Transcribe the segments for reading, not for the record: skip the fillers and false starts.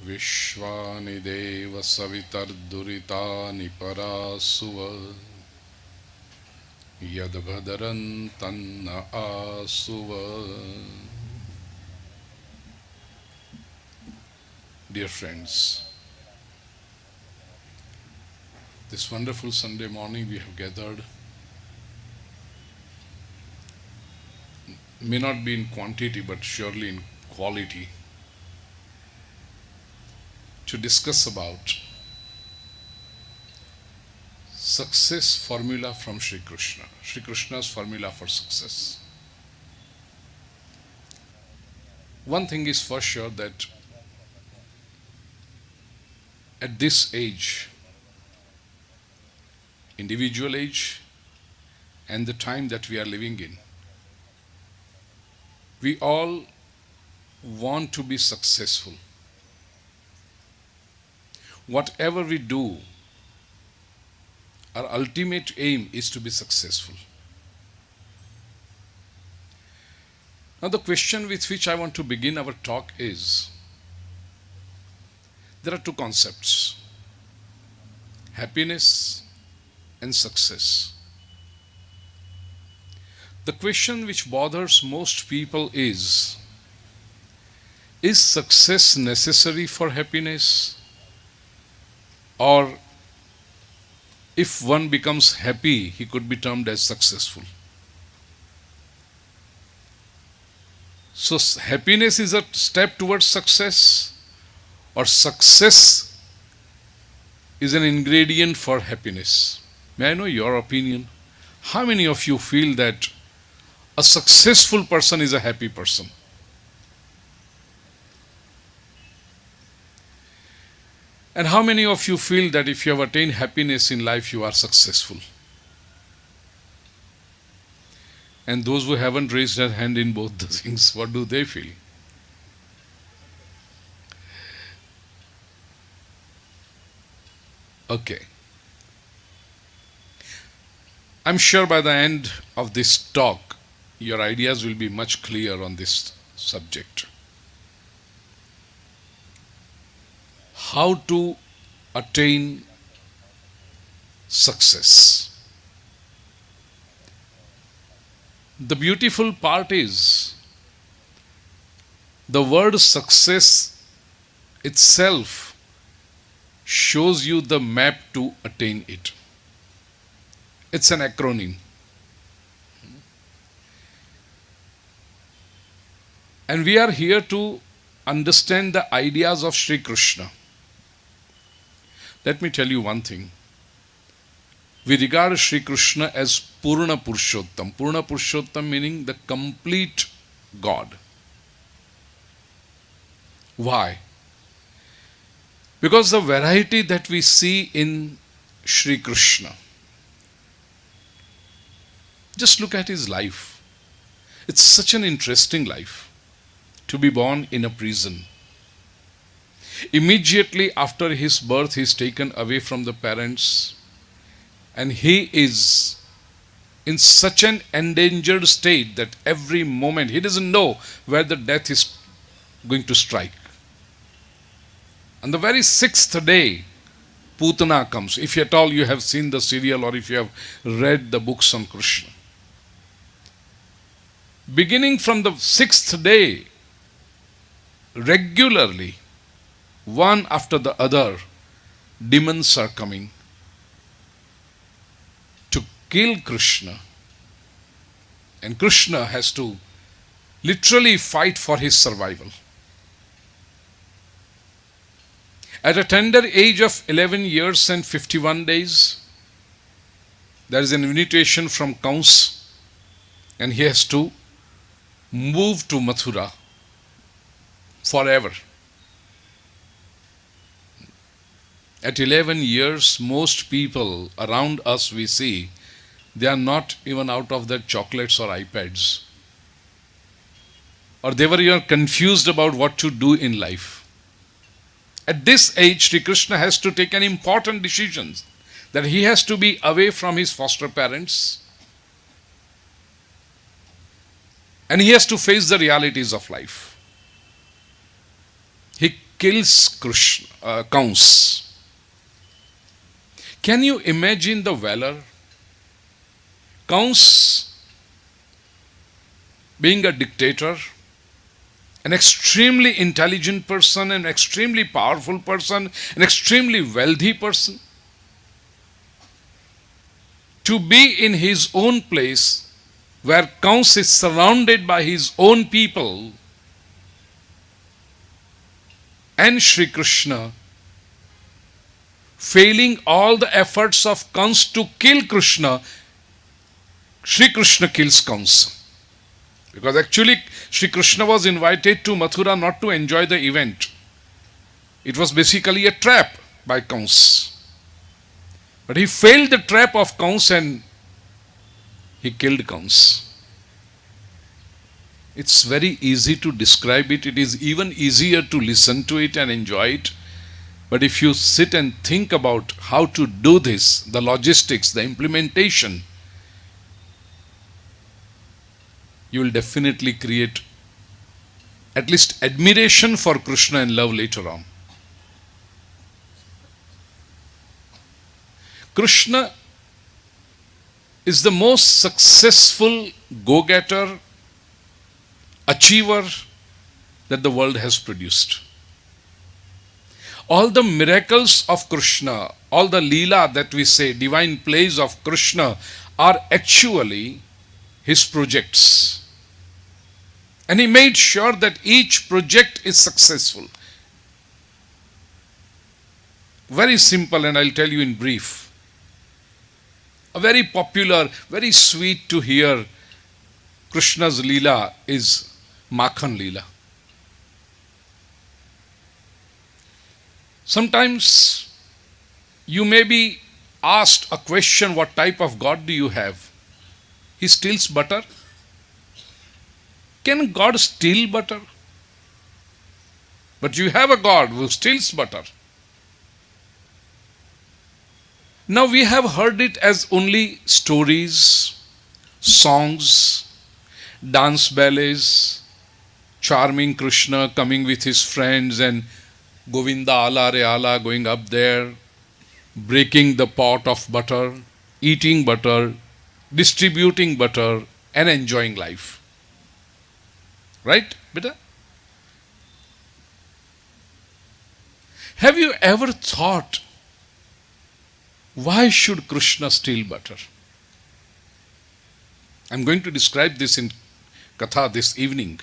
Vishvani Deva Savitar Duritani Parasuva Yadbhadaran Tanna Asuva. Dear friends, this wonderful Sunday morning we have gathered may not be in quantity but surely in quality to discuss about success formula from Sri Krishna, Sri Krishna's formula for success. One thing is for sure that at this age, individual age, and the time that we are living in, we all want to be successful. Whatever we do, our ultimate aim is to be successful. Now, the question with which I want to begin our talk is, there are two concepts: happiness and success. The question which bothers most people is success necessary for happiness? Or if one becomes happy, he could be termed as successful. So happiness is a step towards success, or success is an ingredient for happiness? May I know your opinion? How many of you feel that a successful person is a happy person? And how many of you feel that if you have attained happiness in life, you are successful? And those who haven't raised their hand in both the things, what do they feel? Okay. I'm sure by the end of this talk, your ideas will be much clearer on this subject. How to attain success. The beautiful part is, the word success itself shows you the map to attain it. It's an acronym. And we are here to understand the ideas of Sri Krishna. Let me tell you one thing. We regard Sri Krishna as Purna Purushottam. Purna Purushottam meaning the complete God. Why? Because the variety that we see in Sri Krishna, just look at his life. It's such an interesting life. To be born in a prison. Immediately after his birth, he is taken away from the parents, and he is in such an endangered state that every moment he doesn't know where the death is going to strike. On the very sixth day, Putana comes. If at all you have seen the serial or if you have read the books on Krishna. Beginning from the sixth day, regularly, one after the other, demons are coming to kill Krishna. And Krishna has to literally fight for his survival. At a tender age of 11 years and 51 days, there is an invitation from Kans, and he has to move to Mathura forever. At 11 years, most people around us we see, they are not even out of their chocolates or iPads. Or they were even confused about what to do in life. At this age, Sri Krishna has to take an important decision, that he has to be away from his foster parents and he has to face the realities of life. He kills Kans. Can you imagine the valor? Kans being a dictator, an extremely intelligent person, an extremely powerful person, an extremely wealthy person, to be in his own place where Kans is surrounded by his own people, and Shri Krishna failing all the efforts of Kans to kill Krishna, Shri Krishna kills Kans. Because actually Shri Krishna was invited to Mathura not to enjoy the event. It was basically a trap by Kans. But he failed the trap of Kans and he killed Kans. It's very easy to describe it. It is even easier to listen to it and enjoy it. But if you sit and think about how to do this, the logistics, the implementation, you will definitely create at least admiration for Krishna and love later on. Krishna is the most successful go-getter, achiever that the world has produced. All the miracles of Krishna, all the Leela that we say, divine plays of Krishna, are actually his projects. And he made sure that each project is successful. Very simple, and I'll tell you in brief. A very popular, very sweet to hear Krishna's Leela is Makhan Leela. Sometimes you may be asked a question, what type of God do you have? He steals butter. Can God steal butter? But you have a God who steals butter. Now we have heard it as only stories, songs, dance ballets, charming Krishna coming with his friends and Govinda ala re ala going up there, breaking the pot of butter, eating butter, distributing butter and enjoying life. Right, beta? Have you ever thought, why should Krishna steal butter? I'm going to describe this in Katha this evening.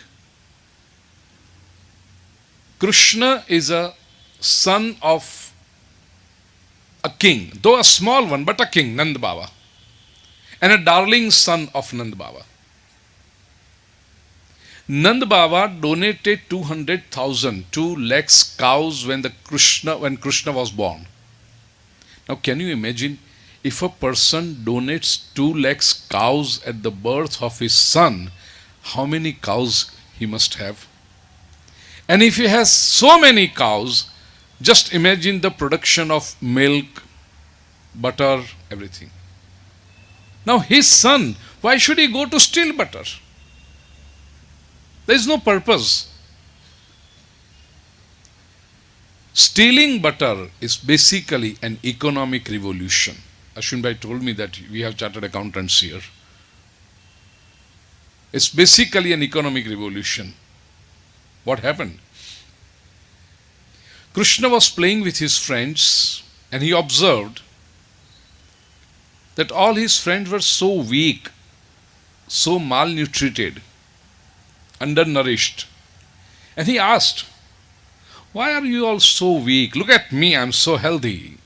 Krishna is a son of a king, though a small one, but a king, Nand Baba, and a darling son of Nand Baba. Nand Baba donated 200,000, 2 lakhs cows when Krishna was born. Now can you imagine if a person donates 2 lakhs cows at the birth of his son, how many cows he must have? And if he has so many cows, just imagine the production of milk, butter, everything. Now his son, why should he go to steal butter? There is no purpose. Stealing butter is basically an economic revolution. Ashwin Bhai told me that we have chartered accountants here. It's basically an economic revolution. What happened? Krishna was playing with his friends and he observed that all his friends were so weak, so malnutrited, undernourished. And he asked, why are you all so weak? Look at me, I'm so healthy.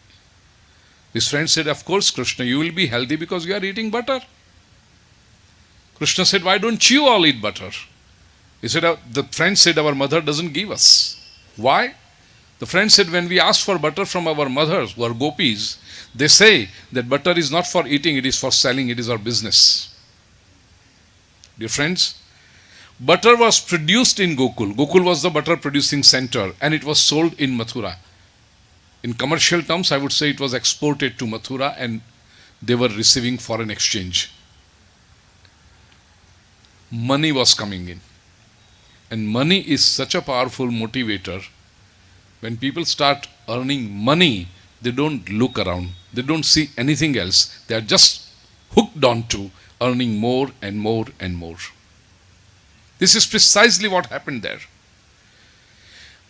His friend said, of course, Krishna, you will be healthy because you are eating butter. Krishna said, why don't you all eat butter? He said, the friend said, our mother doesn't give us. Why? The friend said, when we ask for butter from our mothers, who are gopis, they say that butter is not for eating, it is for selling, it is our business. Dear friends, butter was produced in Gokul. Gokul was the butter producing center and it was sold in Mathura. In commercial terms, I would say it was exported to Mathura and they were receiving foreign exchange. Money was coming in. And money is such a powerful motivator When people start earning money, they don't look around. They don't see anything else. They are just hooked on to earning more and more and more. This is precisely what happened there.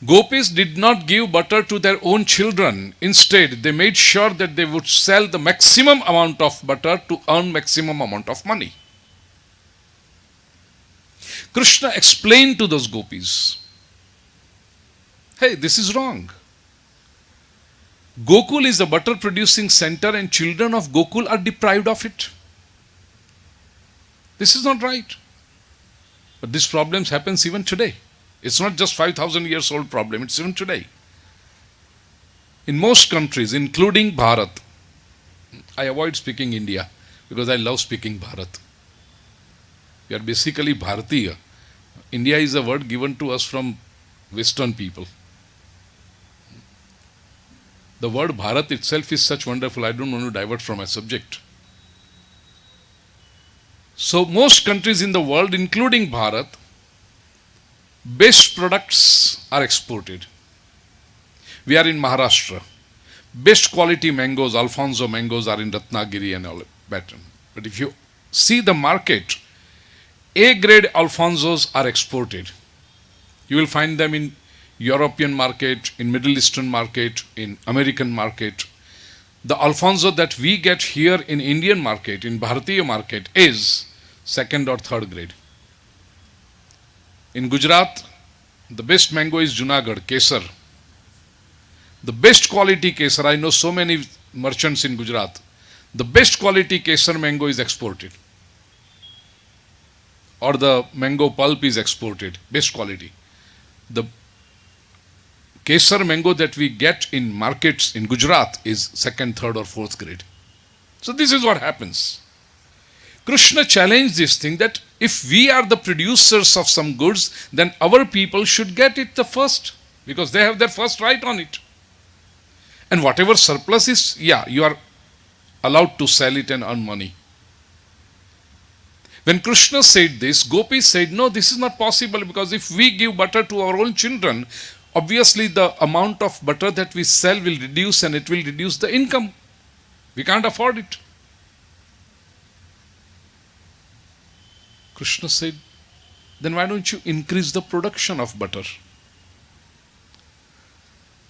Gopis did not give butter to their own children. Instead, they made sure that they would sell the maximum amount of butter to earn maximum amount of money. Krishna explained to those gopis, hey, this is wrong. Gokul is the butter producing center and children of Gokul are deprived of it. This is not right. But this problem happens even today. It's not just 5,000 years old problem, it's even today. In most countries, including Bharat, I avoid speaking India because I love speaking Bharat. We are basically Bharatiya. India is a word given to us from Western people. The word Bharat itself is such wonderful, I don't want to divert from my subject. So most countries in the world, including Bharat, best products are exported. We are in Maharashtra. Best quality mangoes, Alfonso mangoes are in Ratnagiri and all that. But if you see the market, A-grade Alfonsos are exported. You will find them in European market, in Middle Eastern market, in American market. The Alfonso that we get here in Indian market, in Bharatiya market, is second or third grade. In Gujarat, the best mango is Junagadh, Kesar. The best quality Kesar, I know so many merchants in Gujarat, the best quality Kesar mango is exported. Or the mango pulp is exported, best quality. The Kesar mango that we get in markets in Gujarat is second, third or fourth grade. So this is what happens. Krishna challenged this thing that if we are the producers of some goods, then our people should get it the first because they have their first right on it. And whatever surplus is, you are allowed to sell it and earn money. When Krishna said this, Gopis said, no, this is not possible because if we give butter to our own children, obviously the amount of butter that we sell will reduce and it will reduce the income. We can't afford it. Krishna said, then why don't you increase the production of butter?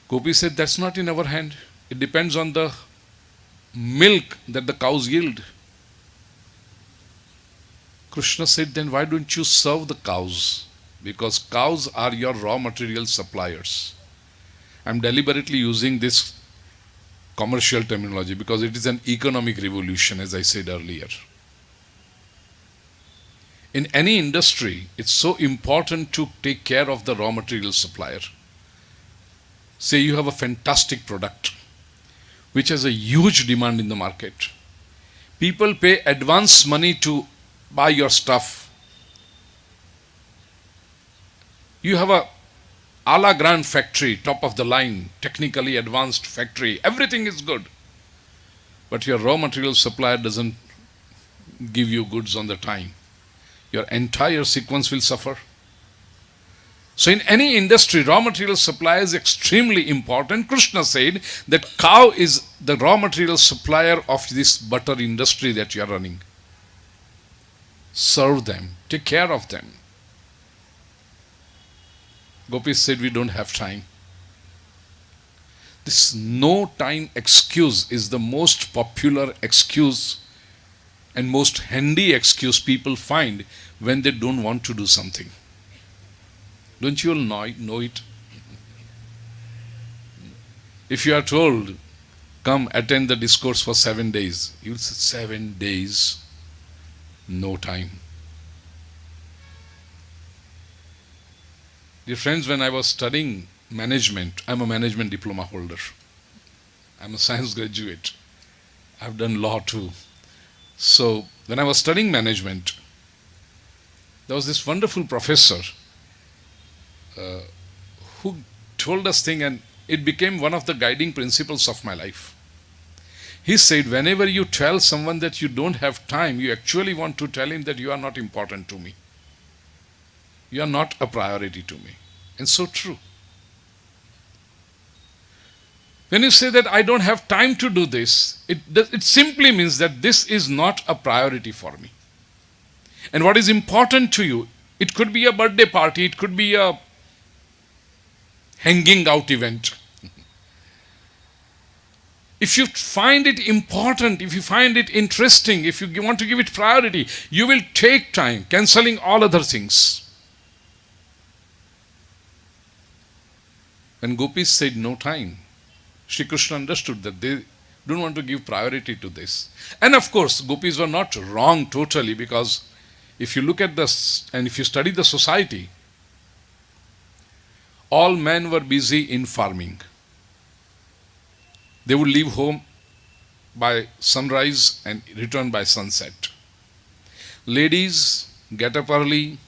Gopi said, that's not in our hand. It depends on the milk that the cows yield. Krishna said, then why don't you serve the cows? Because cows are your raw material suppliers. I'm deliberately using this commercial terminology because it is an economic revolution, as I said earlier. In any industry, it's so important to take care of the raw material supplier. Say you have a fantastic product which has a huge demand in the market. People pay advance money to buy your stuff. You have a a la grande factory, top of the line, technically advanced factory, everything is good. But your raw material supplier doesn't give you goods on the time. Your entire sequence will suffer. So in any industry, raw material supply is extremely important. Krishna said that cow is the raw material supplier of this butter industry that you are running. Serve them, take care of them. Gopis said we don't have time. This no time excuse is the most popular excuse and most handy excuse people find when they don't want to do something. Don't you all know it? If you are told, come attend the discourse for 7 days, you will say 7 days, no time. Dear friends, when I was studying management, I'm a management diploma holder. I'm a science graduate. I've done law too. So when I was studying management, there was this wonderful professor who told us thing, and it became one of the guiding principles of my life. He said, whenever you tell someone that you don't have time, you actually want to tell him that you are not important to me. You are not a priority to me. And so true. When you say that I don't have time to do this, it simply means that this is not a priority for me. And what is important to you, it could be a birthday party, it could be a hanging out event. If you find it important, if you find it interesting, if you want to give it priority, you will take time, cancelling all other things. When gopis said no time, Shri Krishna understood that they don't want to give priority to this. And of course, gopis were not wrong totally, because if you look at this and if you study the society, all men were busy in farming. They would leave home by sunrise and return by sunset. Ladies get up early,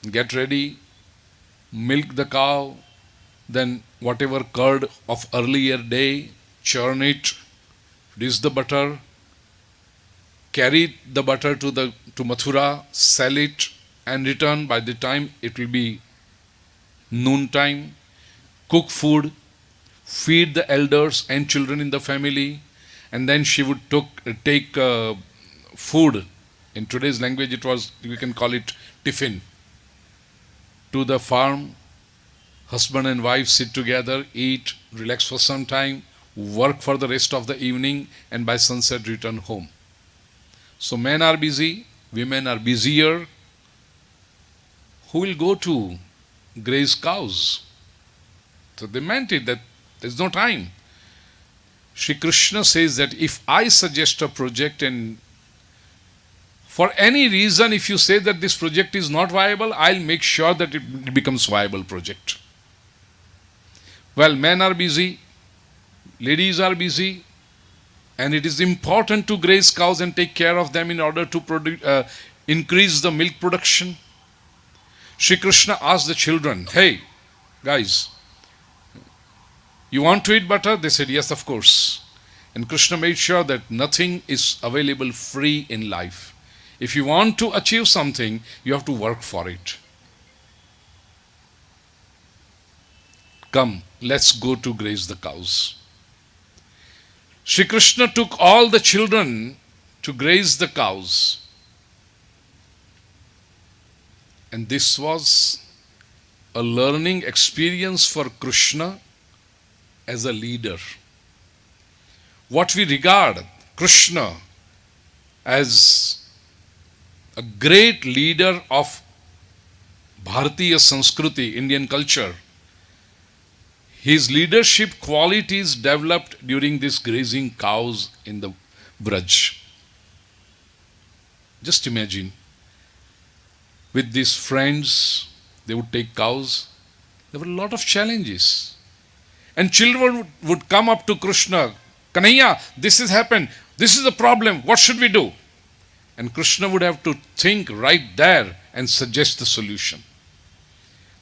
get ready, milk the cow, then whatever curd of earlier day, churn it, produce the butter, carry the butter to Mathura, sell it, and return. By the time it will be noontime, cook food, feed the elders and children in the family, and then she would take food. In today's language, we can call it tiffin, to the farm. Husband and wife sit together, eat, relax for some time, work for the rest of the evening, and by sunset return home. So men are busy, women are busier. Who will go to graze cows? So they meant it that there's no time. Shri Krishna says that if I suggest a project, and for any reason if you say that this project is not viable, I'll make sure that it becomes viable project. Well, men are busy, ladies are busy, and it is important to graze cows and take care of them in order to increase the milk production. Shri Krishna asked the children, hey, guys, you want to eat butter? They said, yes, of course. And Krishna made sure that nothing is available free in life. If you want to achieve something, you have to work for it. Come, let's go to graze the cows. Shri Krishna took all the children to graze the cows. And this was a learning experience for Krishna as a leader. What we regard Krishna as a great leader of Bharatiya Sanskriti, Indian culture, his leadership qualities developed during this grazing cows in the Braj. Just imagine, with these friends, they would take cows. There were a lot of challenges. And children would come up to Krishna, Kanhaiya, this has happened, this is the problem, what should we do? And Krishna would have to think right there and suggest the solution.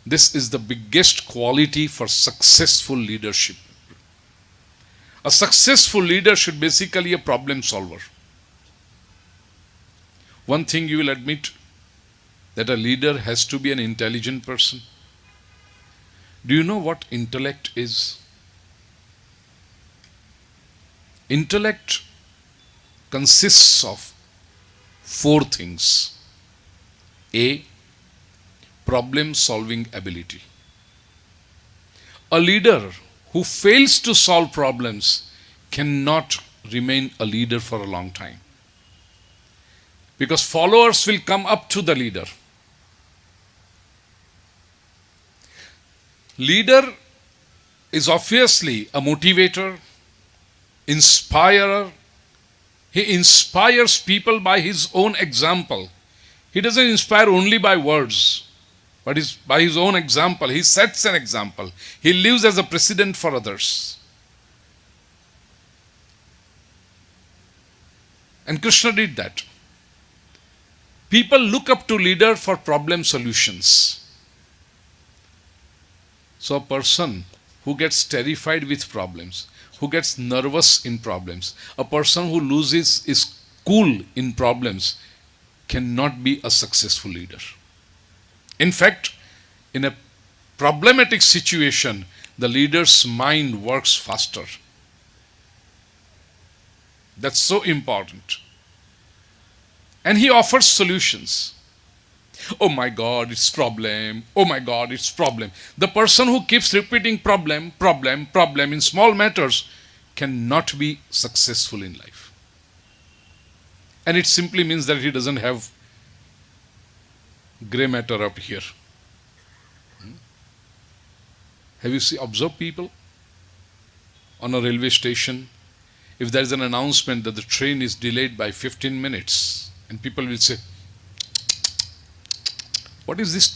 This is the biggest quality for successful leadership. A successful leader should basically be a problem solver. One thing you will admit, that a leader has to be an intelligent person. Do you know what intellect is? Intellect consists of 4 things. A, problem solving ability. A leader who fails to solve problems cannot remain a leader for a long time, because followers will come up to the leader. Leader is obviously a motivator, inspirer. He inspires people by his own example. He doesn't inspire only by words, but by his own example. He sets an example. He lives as a precedent for others. And Krishna did that. People look up to leader for problem solutions. So a person who gets terrified with problems, who gets nervous in problems, a person who loses his cool in problems cannot be a successful leader. In fact, in a problematic situation, the leader's mind works faster. That's so important. And he offers solutions. Oh my God, it's problem. Oh my God, it's problem. The person who keeps repeating problem, problem, problem in small matters cannot be successful in life. And it simply means that he doesn't have gray matter up here. Have you observed people on a railway station? If there is an announcement that the train is delayed by 15 minutes, and people will say, what is this?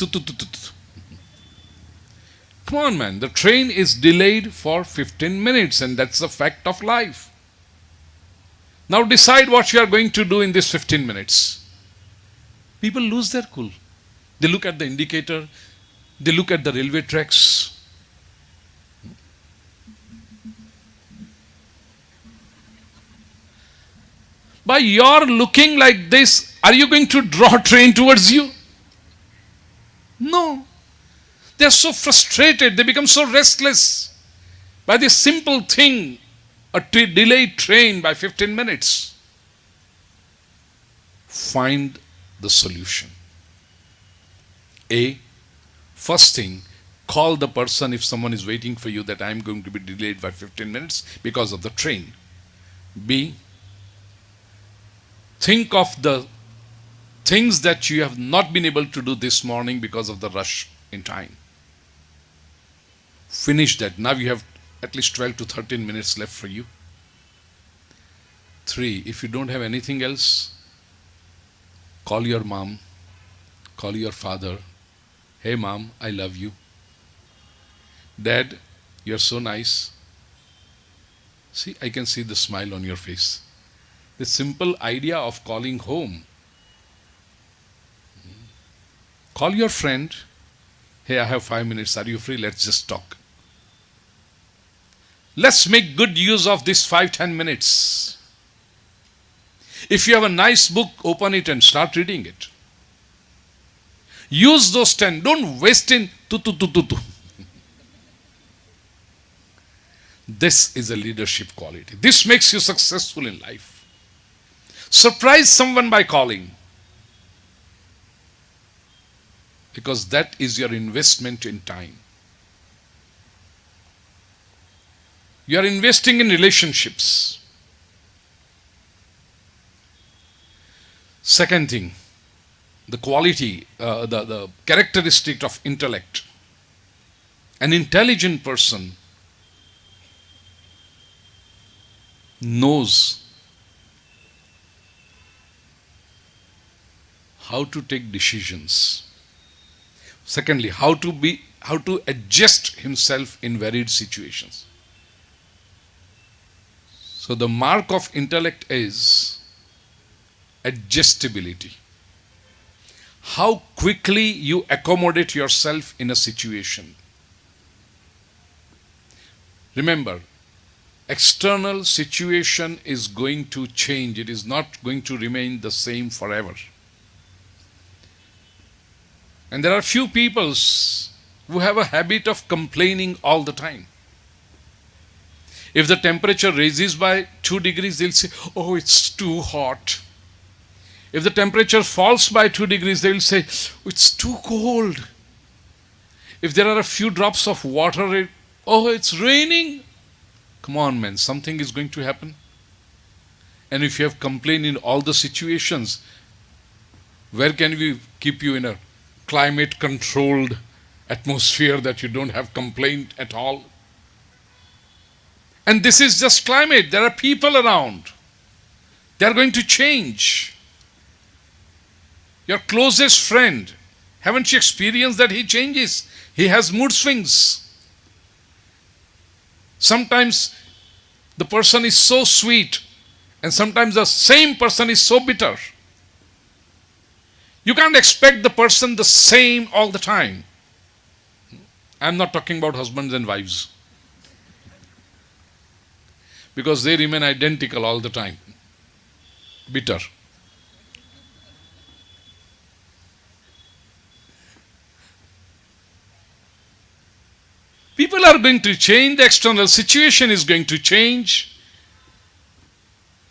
Come on, man, the train is delayed for 15 minutes, and that's a fact of life. Now decide what you are going to do in this 15 minutes. People lose their cool. They look at the indicator, they look at the railway tracks. By your looking like this, are you going to draw a train towards you? No. They are so frustrated, they become so restless by this simple thing, a delayed train by 15 minutes. Find the solution. First thing, call the person if someone is waiting for you that I am going to be delayed by 15 minutes because of the train. B, think of the things that you have not been able to do this morning because of the rush in time. Finish that. Now you have at least 12 to 13 minutes left for you. 3, if you don't have anything else, call your mom, call your father. Hey mom, I love you. Dad, you're so nice. See, I can see the smile on your face. The simple idea of calling home. Call your friend. Hey, I have 5 minutes. Are you free? Let's just talk. Let's make good use of this 5-10 minutes. If you have a nice book, open it and start reading it. Use those 10. Don't waste in tu. This is a leadership quality. This makes you successful in life. Surprise someone by calling. Because that is your investment in time. You are investing in relationships. Second thing, the quality, the characteristic of intellect. An intelligent person knows how to take decisions. Secondly, how to adjust himself in varied situations. So the mark of intellect is adjustability. How quickly you accommodate yourself in a situation. Remember, external situation is going to change. It is not going to remain the same forever. And there are few people who have a habit of complaining all the time. If the temperature raises by 2 degrees, they'll say, oh, it's too hot. If the temperature falls by 2 degrees, they will say, oh, it's too cold. If there are a few drops of water, oh, it's raining. Come on, man, something is going to happen. And if you have complained in all the situations, where can we keep you in a climate controlled atmosphere that you don't have complaint at all? And this is just climate. There are people around. They are going to change. Your closest friend, haven't you experienced that he changes? He has mood swings. Sometimes the person is so sweet, and sometimes the same person is so bitter. You can't expect the person the same all the time. I'm not talking about husbands and wives, because they remain identical all the time. Bitter. People are going to change, the external situation is going to change.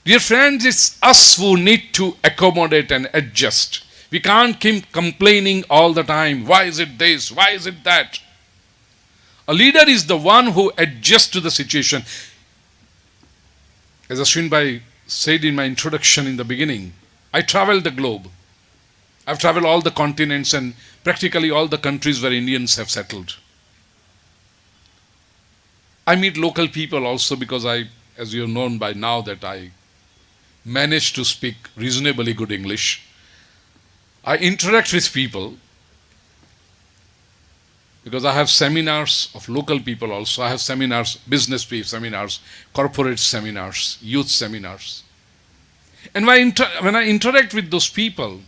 Dear friends, it's us who need to accommodate and adjust. We can't keep complaining all the time. Why is it this? Why is it that? A leader is the one who adjusts to the situation. As Ashwin said in my introduction in the beginning, I traveled the globe. I've traveled all the continents and practically all the countries where Indians have settled. I meet local people also because as you have known by now, that I manage to speak reasonably good English. I interact with people because I have seminars of local people also. I have seminars, business seminars, corporate seminars, youth seminars. And when I interact with those people,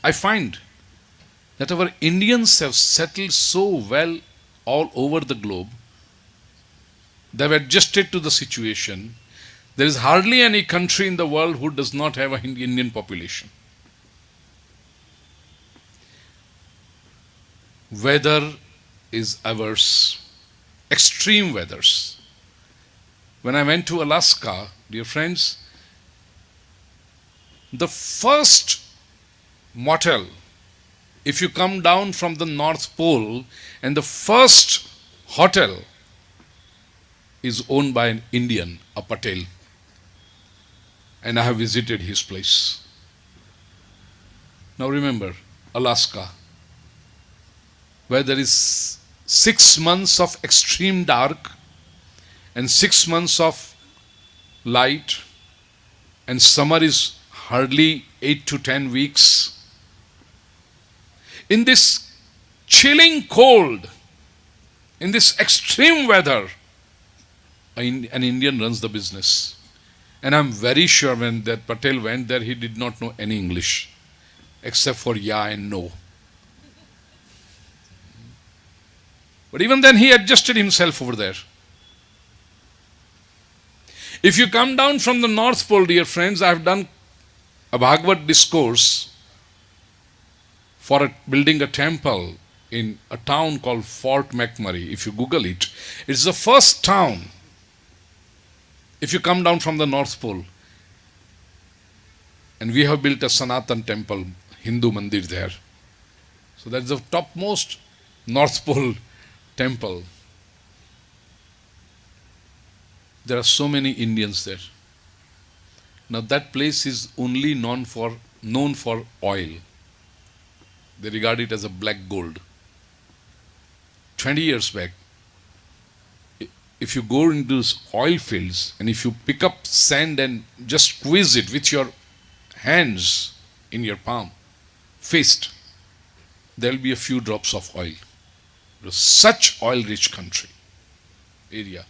I find that our Indians have settled so well all over the globe. They've adjusted to the situation. There is hardly any country in the world who does not have an Indian population. Weather is averse, extreme weathers. When I went to Alaska, dear friends, the first motel, if you come down from the North Pole, and the first hotel is owned by an Indian, a Patel. And I have visited his place. Now remember, Alaska, where there is 6 months of extreme dark and 6 months of light, and summer is hardly 8 to 10 weeks. In this chilling cold, in this extreme weather, an Indian runs the business. And I'm very sure when that Patel went there, he did not know any English except for yeah and no. But even then, he adjusted himself over there. If you come down from the North Pole, dear friends, I've done a Bhagavad discourse for building a temple in a town called Fort McMurray. If you Google it, it's the first town if you come down from the North Pole. And we have built a Sanatan temple, Hindu mandir there. So that's the topmost North Pole temple. There are so many Indians there. Now that place is only known for oil. They regard it as a black gold. 20 years back, if you go into those oil fields and if you pick up sand and just squeeze it with your hands in your palm, fist, there will be a few drops of oil. It was such oil-rich country, area.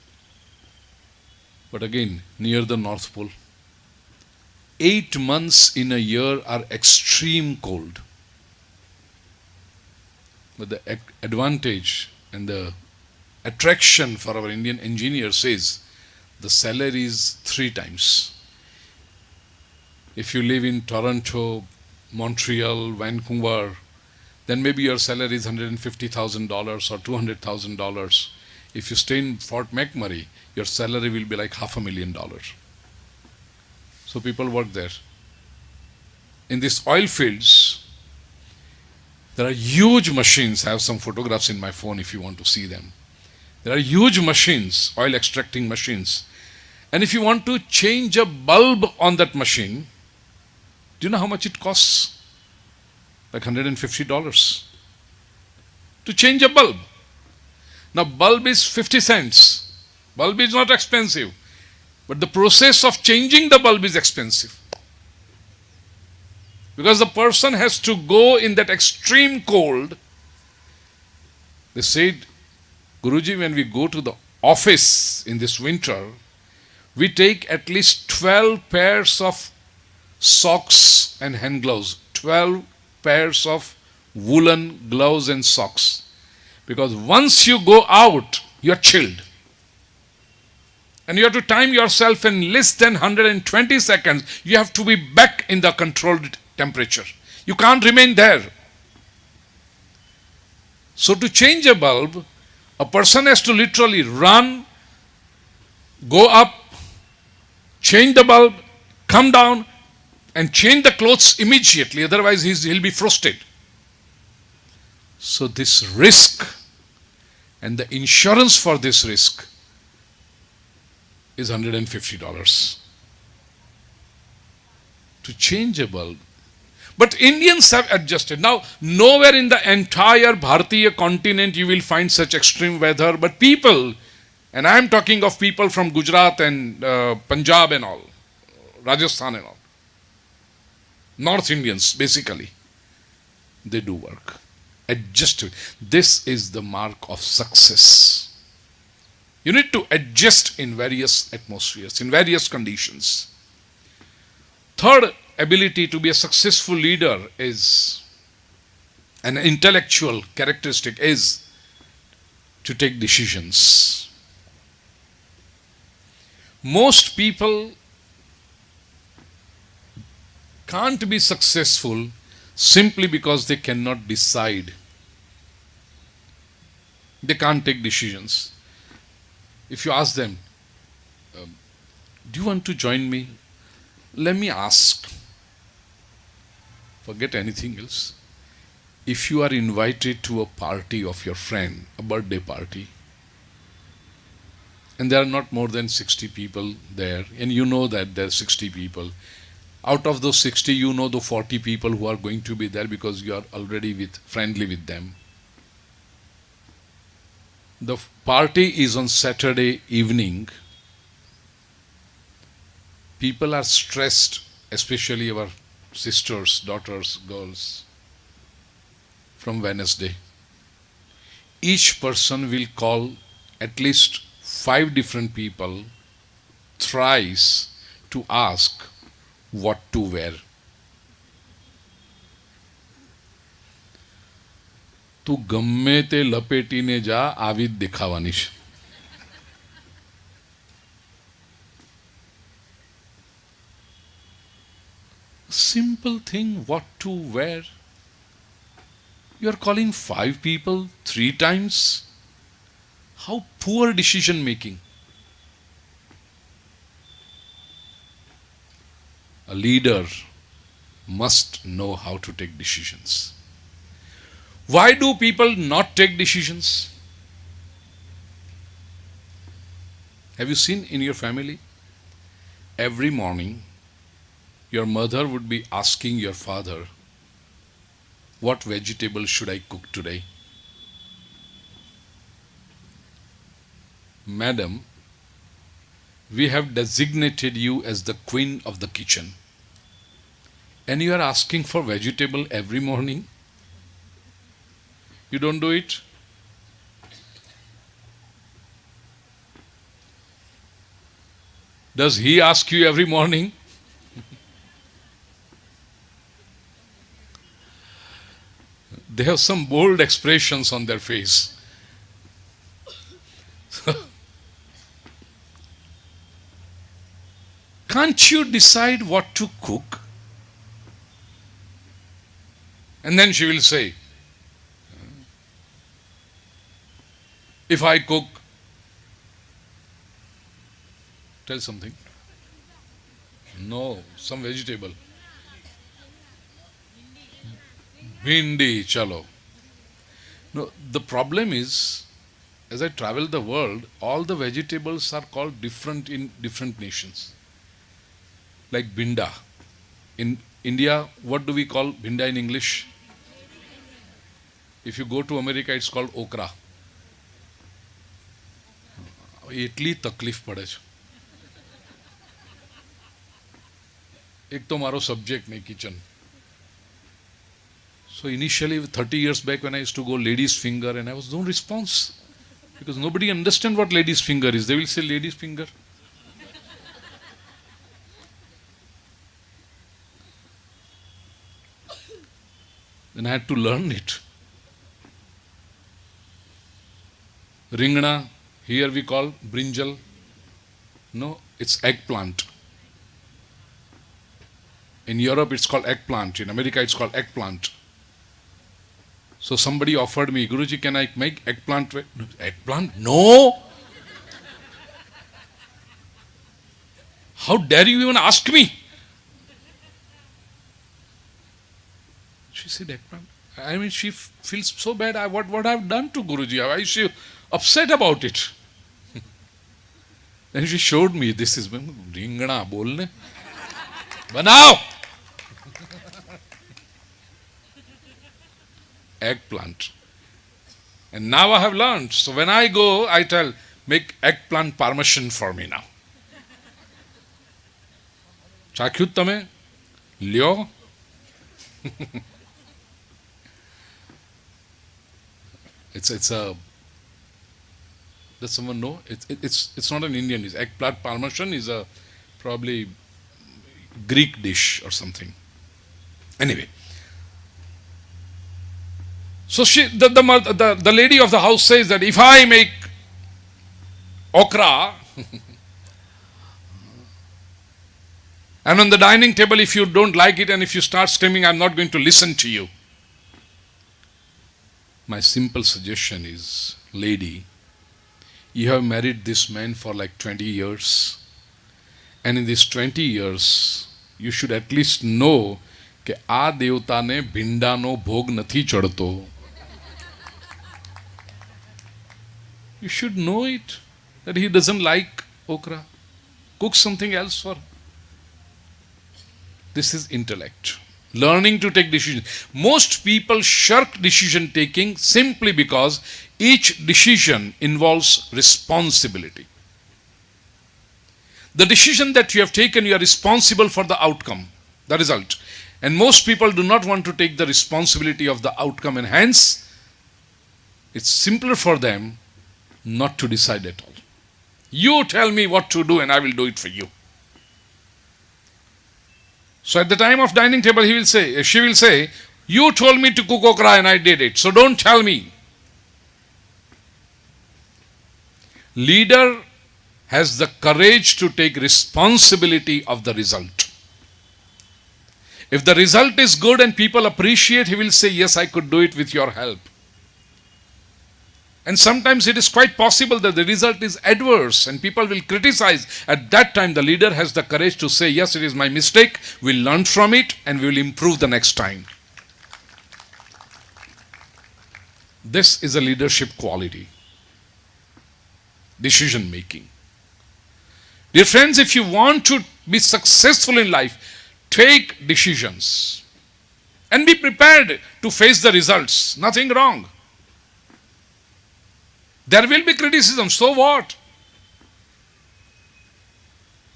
But again, near the North Pole, 8 months in a year are extreme cold. But the advantage and the attraction for our Indian engineers is the salary is 3 times. If you live in Toronto, Montreal, Vancouver, then maybe your salary is $150,000 or $200,000. If you stay in Fort McMurray, your salary will be like $500,000. So people work there. In these oil fields, there are huge machines. I have some photographs in my phone if you want to see them. There are huge machines, oil extracting machines. And if you want to change a bulb on that machine, do you know how much it costs? Like $150 to change a bulb. Now bulb is 50 cents. Bulb is not expensive. But the process of changing the bulb is expensive. Because the person has to go in that extreme cold. They said, Guruji, when we go to the office in this winter, we take at least 12 pairs of socks and hand gloves. 12 pairs of woolen gloves and socks. Because once you go out, you're chilled. And you have to time yourself in less than 120 seconds. You have to be back in the controlled temperature. You can't remain there. So to change a bulb, a person has to literally run, go up, change the bulb, come down and change the clothes immediately, otherwise he'll be frosted. So this risk and the insurance for this risk is $150 to change a bulb. But Indians have adjusted. Now, nowhere in the entire Bharatiya continent you will find such extreme weather, but people, and I am talking of people from Gujarat and Punjab and all, Rajasthan and all, North Indians basically, they do work. Adjust. This is the mark of success. You need to adjust in various atmospheres, in various conditions. Third ability to be a successful leader is an intellectual characteristic is to take decisions. Most people can't be successful simply because they cannot decide. They can't take decisions. If you ask them, do you want to join me? Let me ask. Forget anything else. If you are invited to a party of your friend, a birthday party, and there are not more than 60 people there, and you know that there are 60 people, out of those 60, you know the 40 people who are going to be there because you are already friendly with them. The party is on Saturday evening. People are stressed, especially our sisters, daughters, girls, from Wednesday. Each person will call at least 5 different people thrice to ask what to wear. તું ગમે તે લપેટીને જા, આવી જ દેખાવાની છે. Simple thing, what to wear. You are calling 5 people 3 times. How poor decision making. A leader must know how to take decisions. Why do people not take decisions? Have you seen in your family? Every morning, your mother would be asking your father, what vegetable should I cook today? Madam, we have designated you as the queen of the kitchen, and you are asking for vegetable every morning? You don't do it? Does he ask you every morning? They have some bold expressions on their face. Can't you decide what to cook? And then she will say, if I cook, tell something. No, some vegetable. Bhindi, chalo. No, the problem is, as I travel the world, all the vegetables are called different in different nations. Like bhinda. In India, what do we call bhinda in English? If you go to America, it's called okra. એટલી તકલીફ પડે છે. એક તો મારો subject નહીં, kitchen. So initially 30 years back when I used to go ladies finger, and I was no response because nobody understand what ladies finger is. They will say ladies finger. Then I had to learn it. Ringna, here we call brinjal. No, it's eggplant. In Europe it's called eggplant. In America it's called eggplant. So somebody offered me, Guruji, can I make eggplant? Eggplant? No! How dare you even ask me? She said, eggplant. I mean, she feels so bad. What I've done to Guruji? Why is she upset about it? Then she showed me, this is ringana bolne. Banao! Eggplant. And now I have learned. So when I go, I tell, make eggplant parmesan for me now. Chakyut tame? Lyo? It's a, does someone know? It's not an Indian dish. Eggplant parmesan is a probably Greek dish or something. Anyway. So the lady of the house says that if I make okra and on the dining table, if you don't like it and if you start screaming, I'm not going to listen to you. My simple suggestion is, lady, you have married this man for like 20 years. And in these 20 years, you should at least know કે આ દેવતાને ભીંડાનો ભોગ નથી ચડતો. You should know it, that he doesn't like okra. Cook something else for. This is intellect. Learning to take decisions. Most people shirk decision taking simply because each decision involves responsibility. The decision that you have taken, you are responsible for the outcome, the result. And most people do not want to take the responsibility of the outcome, and hence it's simpler for them not to decide at all. You tell me what to do and I will do it for you. So at the time of dining table, she will say, you told me to cook okra and I did it, so don't tell me. Leader has the courage to take responsibility of the result. If the result is good and people appreciate, he will say, yes, I could do it with your help. And sometimes it is quite possible that the result is adverse and people will criticize. At that time, the leader has the courage to say, yes, it is my mistake, we'll learn from it and we will improve the next time. This is a leadership quality. Decision making. Dear friends, if you want to be successful in life, take decisions and be prepared to face the results. Nothing wrong. There will be criticism, so what?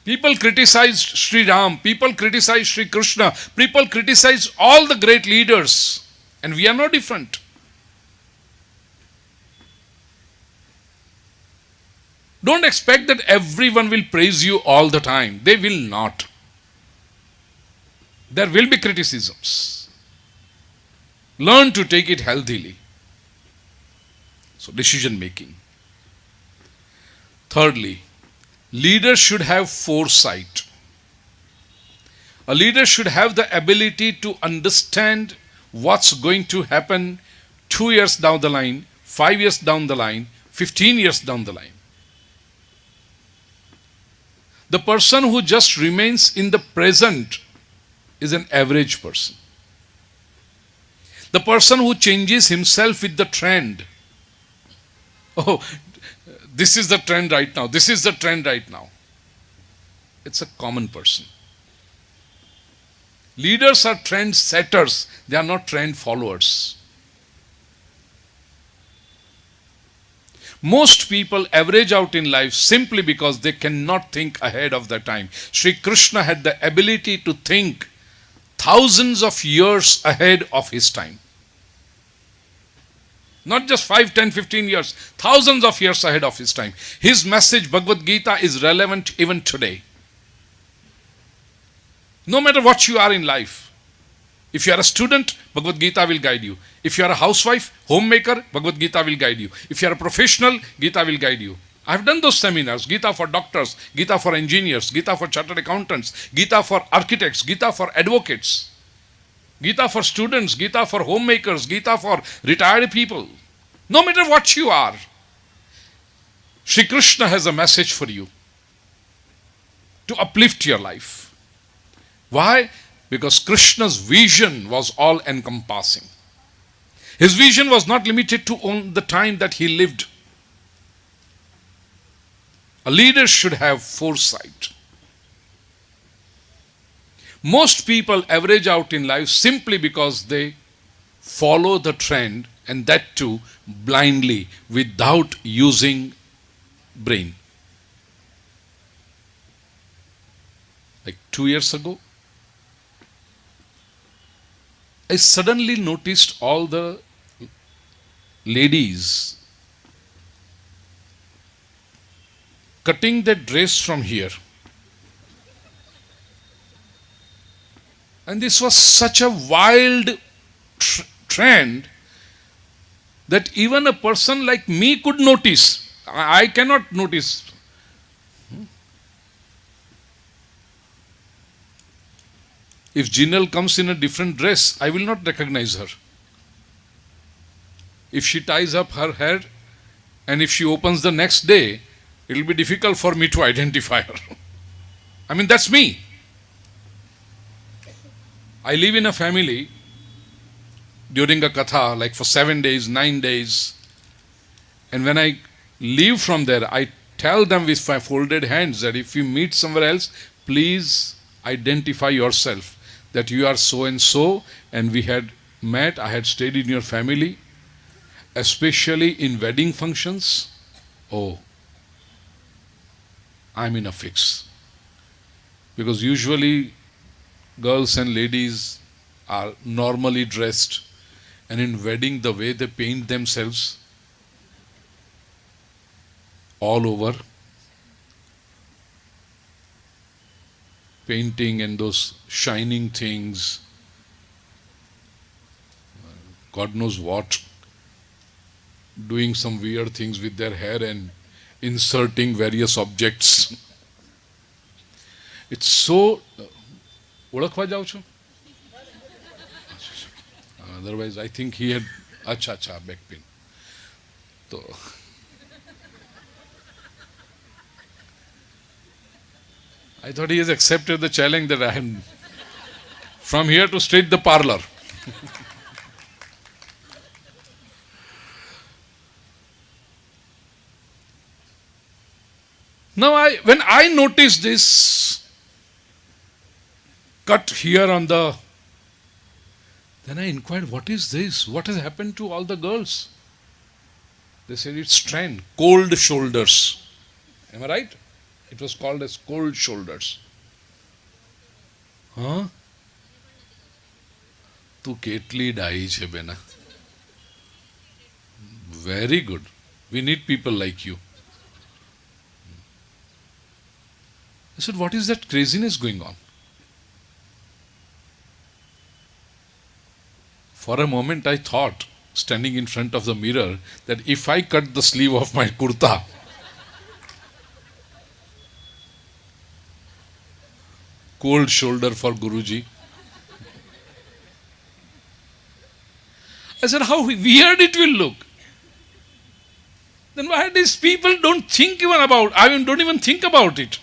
People criticized Sri Ram, people criticized Sri Krishna, people criticized all the great leaders, and we are no different. Don't expect that everyone will praise you all the time. They will not. There will be criticisms. Learn to take it healthily. So, decision making. Thirdly, leaders should have foresight. A leader should have the ability to understand what's going to happen 2 years down the line, 5 years down the line, 15 years down the line. The person who just remains in the present is an average person. The person who changes himself with the trend. Oh, this is the trend right now. This is the trend right now. It's a common person. Leaders are trend setters. They are not trend followers. Most people average out in life simply because they cannot think ahead of their time. Sri Krishna had the ability to think thousands of years ahead of his time. Not just 5, 10, 15 years, thousands of years ahead of his time. His message, Bhagavad Gita, is relevant even today. No matter what you are in life. If you are a student, Bhagavad Gita will guide you. If you are a housewife, homemaker, Bhagavad Gita will guide you. If you are a professional, Gita will guide you. I have done those seminars. Gita for doctors, Gita for engineers, Gita for chartered accountants, Gita for architects, Gita for advocates. Gita for students, Gita for homemakers, Gita for retired people. No matter what you are, Shri Krishna has a message for you. to uplift your life. Why? Because Krishna's vision was all encompassing. His vision was not limited to the time that he lived. A leader should have foresight. Most people average out in life simply because they follow the trend, and that too blindly, without using brain. Like 2 years ago, I suddenly noticed all the ladies cutting their dress from here. And this was such a wild trend that even a person like me could notice. I cannot notice. If Jinal comes in a different dress, I will not recognize her. If she ties up her hair and if she opens the next day, it will be difficult for me to identify her. I mean, that's me. I live in a family during a katha, like for 7 days, 9 days. And when I leave from there, I tell them with my folded hands that if you meet somewhere else, please identify yourself, that you are so and so, and we had met, I had stayed in your family, especially in wedding functions. Oh, I'm in a fix. Because usually girls and ladies are normally dressed, and in wedding the way they paint themselves all over, painting and those shining things, God knows what, doing some weird things with their hair and inserting various objects. It's so... ઓળખવા જાઉં છું? Otherwise, I think he had... अच्छा, back pain. So, I thought he has accepted the challenge that I am from here to straight the parlor. Now, when I noticed this cut here on the... Then I inquired, what is this? What has happened to all the girls? They said it's trend, cold shoulders. Am I right? It was called as cold shoulders. Huh? Tu ketli dai che bena. Very good. We need people like you. I said, what is that craziness going on? For a moment I thought, standing in front of the mirror, that if I cut the sleeve of my kurta, cold shoulder for Guruji. I said, how weird it will look. Then why these people don't think even about, don't even think about it.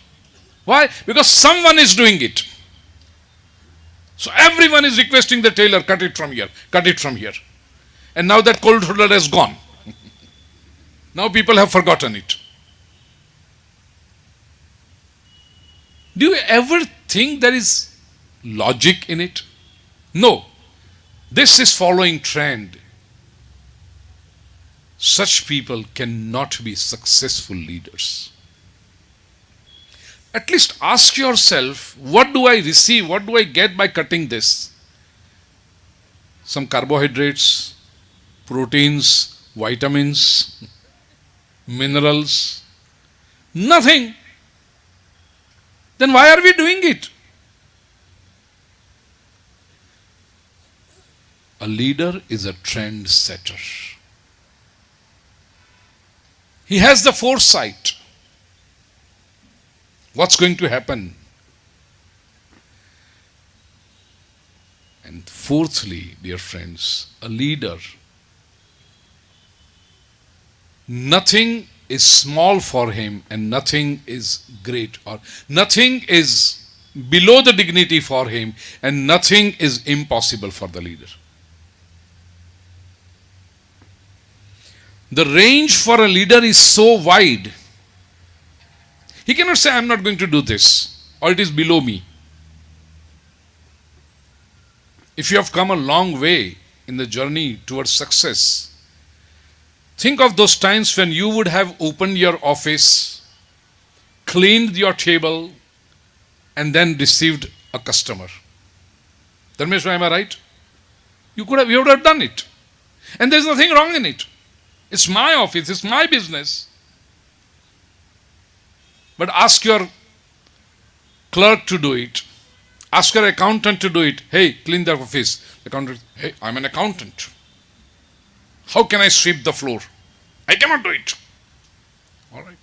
Why? Because someone is doing it. So everyone is requesting the tailor, cut it from here, cut it from here. And now that cold shoulder has gone. Now people have forgotten it. Do you ever think there is logic in it? No. This is following trend. Such people cannot be successful leaders. At least ask yourself, what do I receive? What do I get by cutting this? Some carbohydrates, proteins, vitamins, minerals. Nothing. Then why are we doing it? A leader is a trend setter. He has the foresight. What's going to happen? And fourthly, dear friends, a leader, nothing is small for him and nothing is great, or nothing is below the dignity for him and nothing is impossible for the leader. The range for a leader is so wide. He cannot say, I am not going to do this, or it is below me. If you have come a long way in the journey towards success, think of those times when you would have opened your office, cleaned your table, and then received a customer. Dharmeshwar, am I right? You would have done it. And there is nothing wrong in it. It's my office, it's my business. But ask your clerk to do it. Ask your accountant to do it. Hey, clean the office. The accountant, hey, I'm an accountant. How can I sweep the floor? I cannot do it. All right.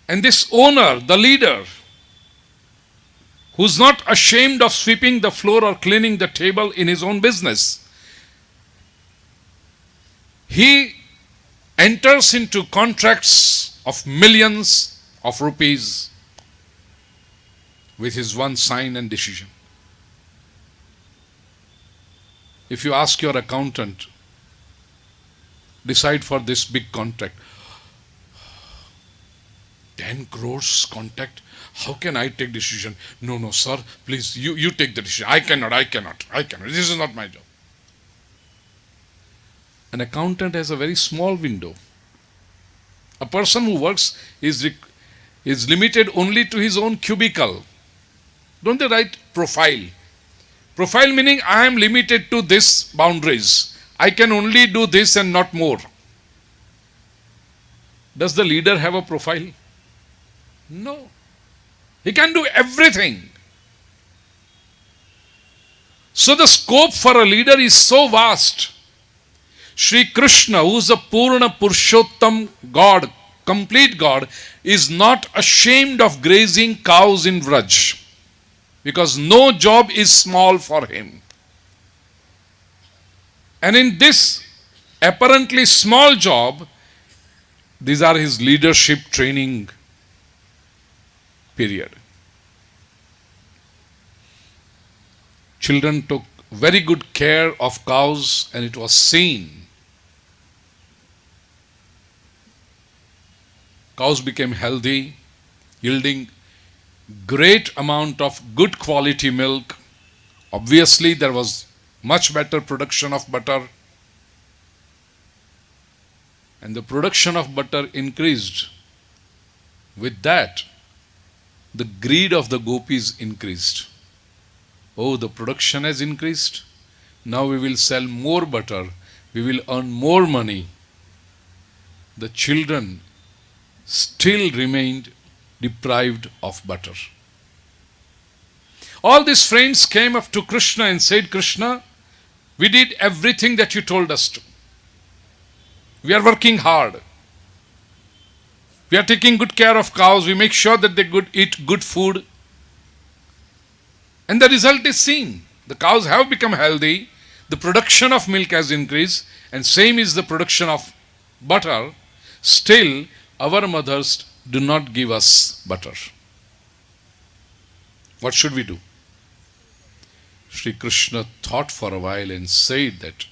And this owner, the leader, who's not ashamed of sweeping the floor or cleaning the table in his own business, he enters into contracts of millions of rupees with his one sign and decision. If you ask your accountant, decide for this big contract, 10 crores contract, how can I take decision? No, sir, please, you take the decision. I cannot. This is not my job. An accountant has a very small window. A person who works is limited only to his own cubicle. Don't they write profile? Profile meaning I am limited to this boundaries. I can only do this and not more. Does the leader have a profile? No. He can do everything. So the scope for a leader is so vast. Shri Krishna, who is a Purna Purushottam God, complete God, is not ashamed of grazing cows in Vraj, because no job is small for him. And in this apparently small job, these are his leadership training period. Children took very good care of cows, and it was seen. Cows became healthy, yielding great amount of good quality milk. Obviously, there was much better production of butter. And the production of butter increased. With that, the greed of the gopis increased. Oh, the production has increased. Now we will sell more butter. We will earn more money. The children still remained deprived of butter. All these friends came up to Krishna and said, Krishna, we did everything that you told us to. We are working hard. We are taking good care of cows. We make sure that they eat good food. And the result is seen. The cows have become healthy. The production of milk has increased. And same is the production of butter. Still, our mothers do not give us butter. What should we do? Shri Krishna thought for a while and said that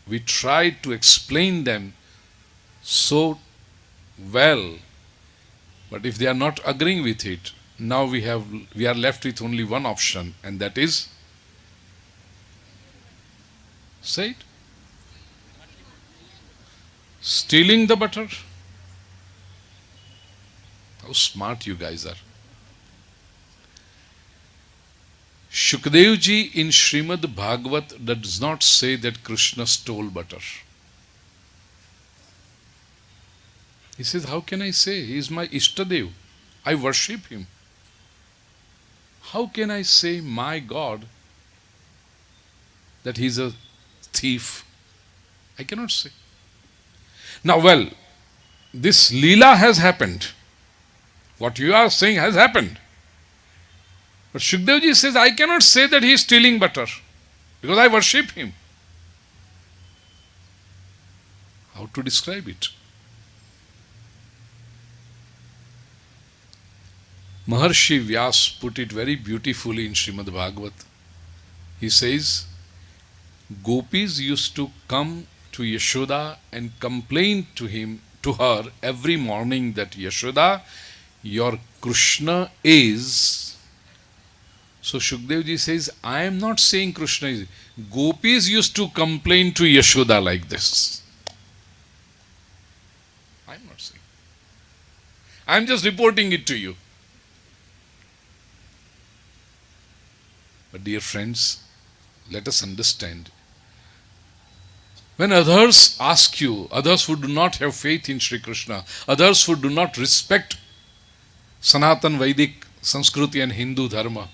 we tried to explain them so well, but if they are not agreeing with it, now we are left with only one option, and that is, say it, stealing the butter. How smart you guys are. Shukdev ji in Srimad Bhagavat does not say that Krishna stole butter. He says, how can I say? He is my Ishtadev. I worship him. How can I say my God that he is a thief? I cannot say. Now, well, this Leela has happened. What you are saying has happened. But Shukdev ji says, I cannot say that he is stealing butter because I worship him. How to describe it? Maharshi Vyas put it very beautifully in Srimad Bhagavat. He says, Gopis used to come to Yashoda and complain to her every morning that Yashoda, your Krishna is. So Shukdevji says, I am not saying Krishna is. Gopis used to complain to Yashoda like this. I am not saying. I am just reporting it to you. But dear friends, let us understand. When others ask you, others who do not have faith in Sri Krishna, others who do not respect Sanatan Vedic Sanskriti and Hindu Dharma,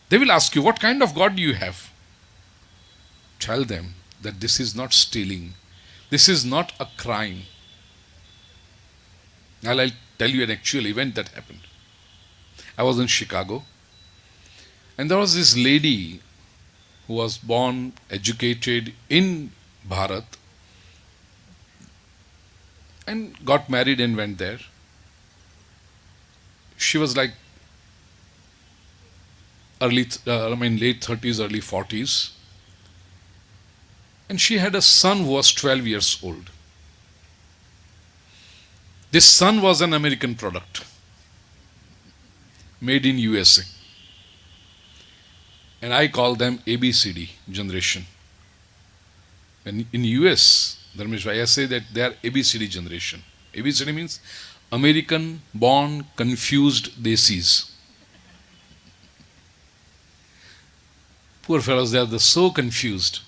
they will ask you, what kind of God do you have? Tell them that this is not stealing. This is not a crime. Now I'll tell you an actual event that happened. I was in Chicago, and there was this lady who was born, educated in Bharat, and got married and went there. She was like late 30s, early 40s. And she had a son who was 12 years old. This son was an American product, made in USA. And I call them ABCD generation. And in US, Dharmeshwar, I say that they are ABCD generation. ABCD means American born confused desis. Poor fellows, they are so confused.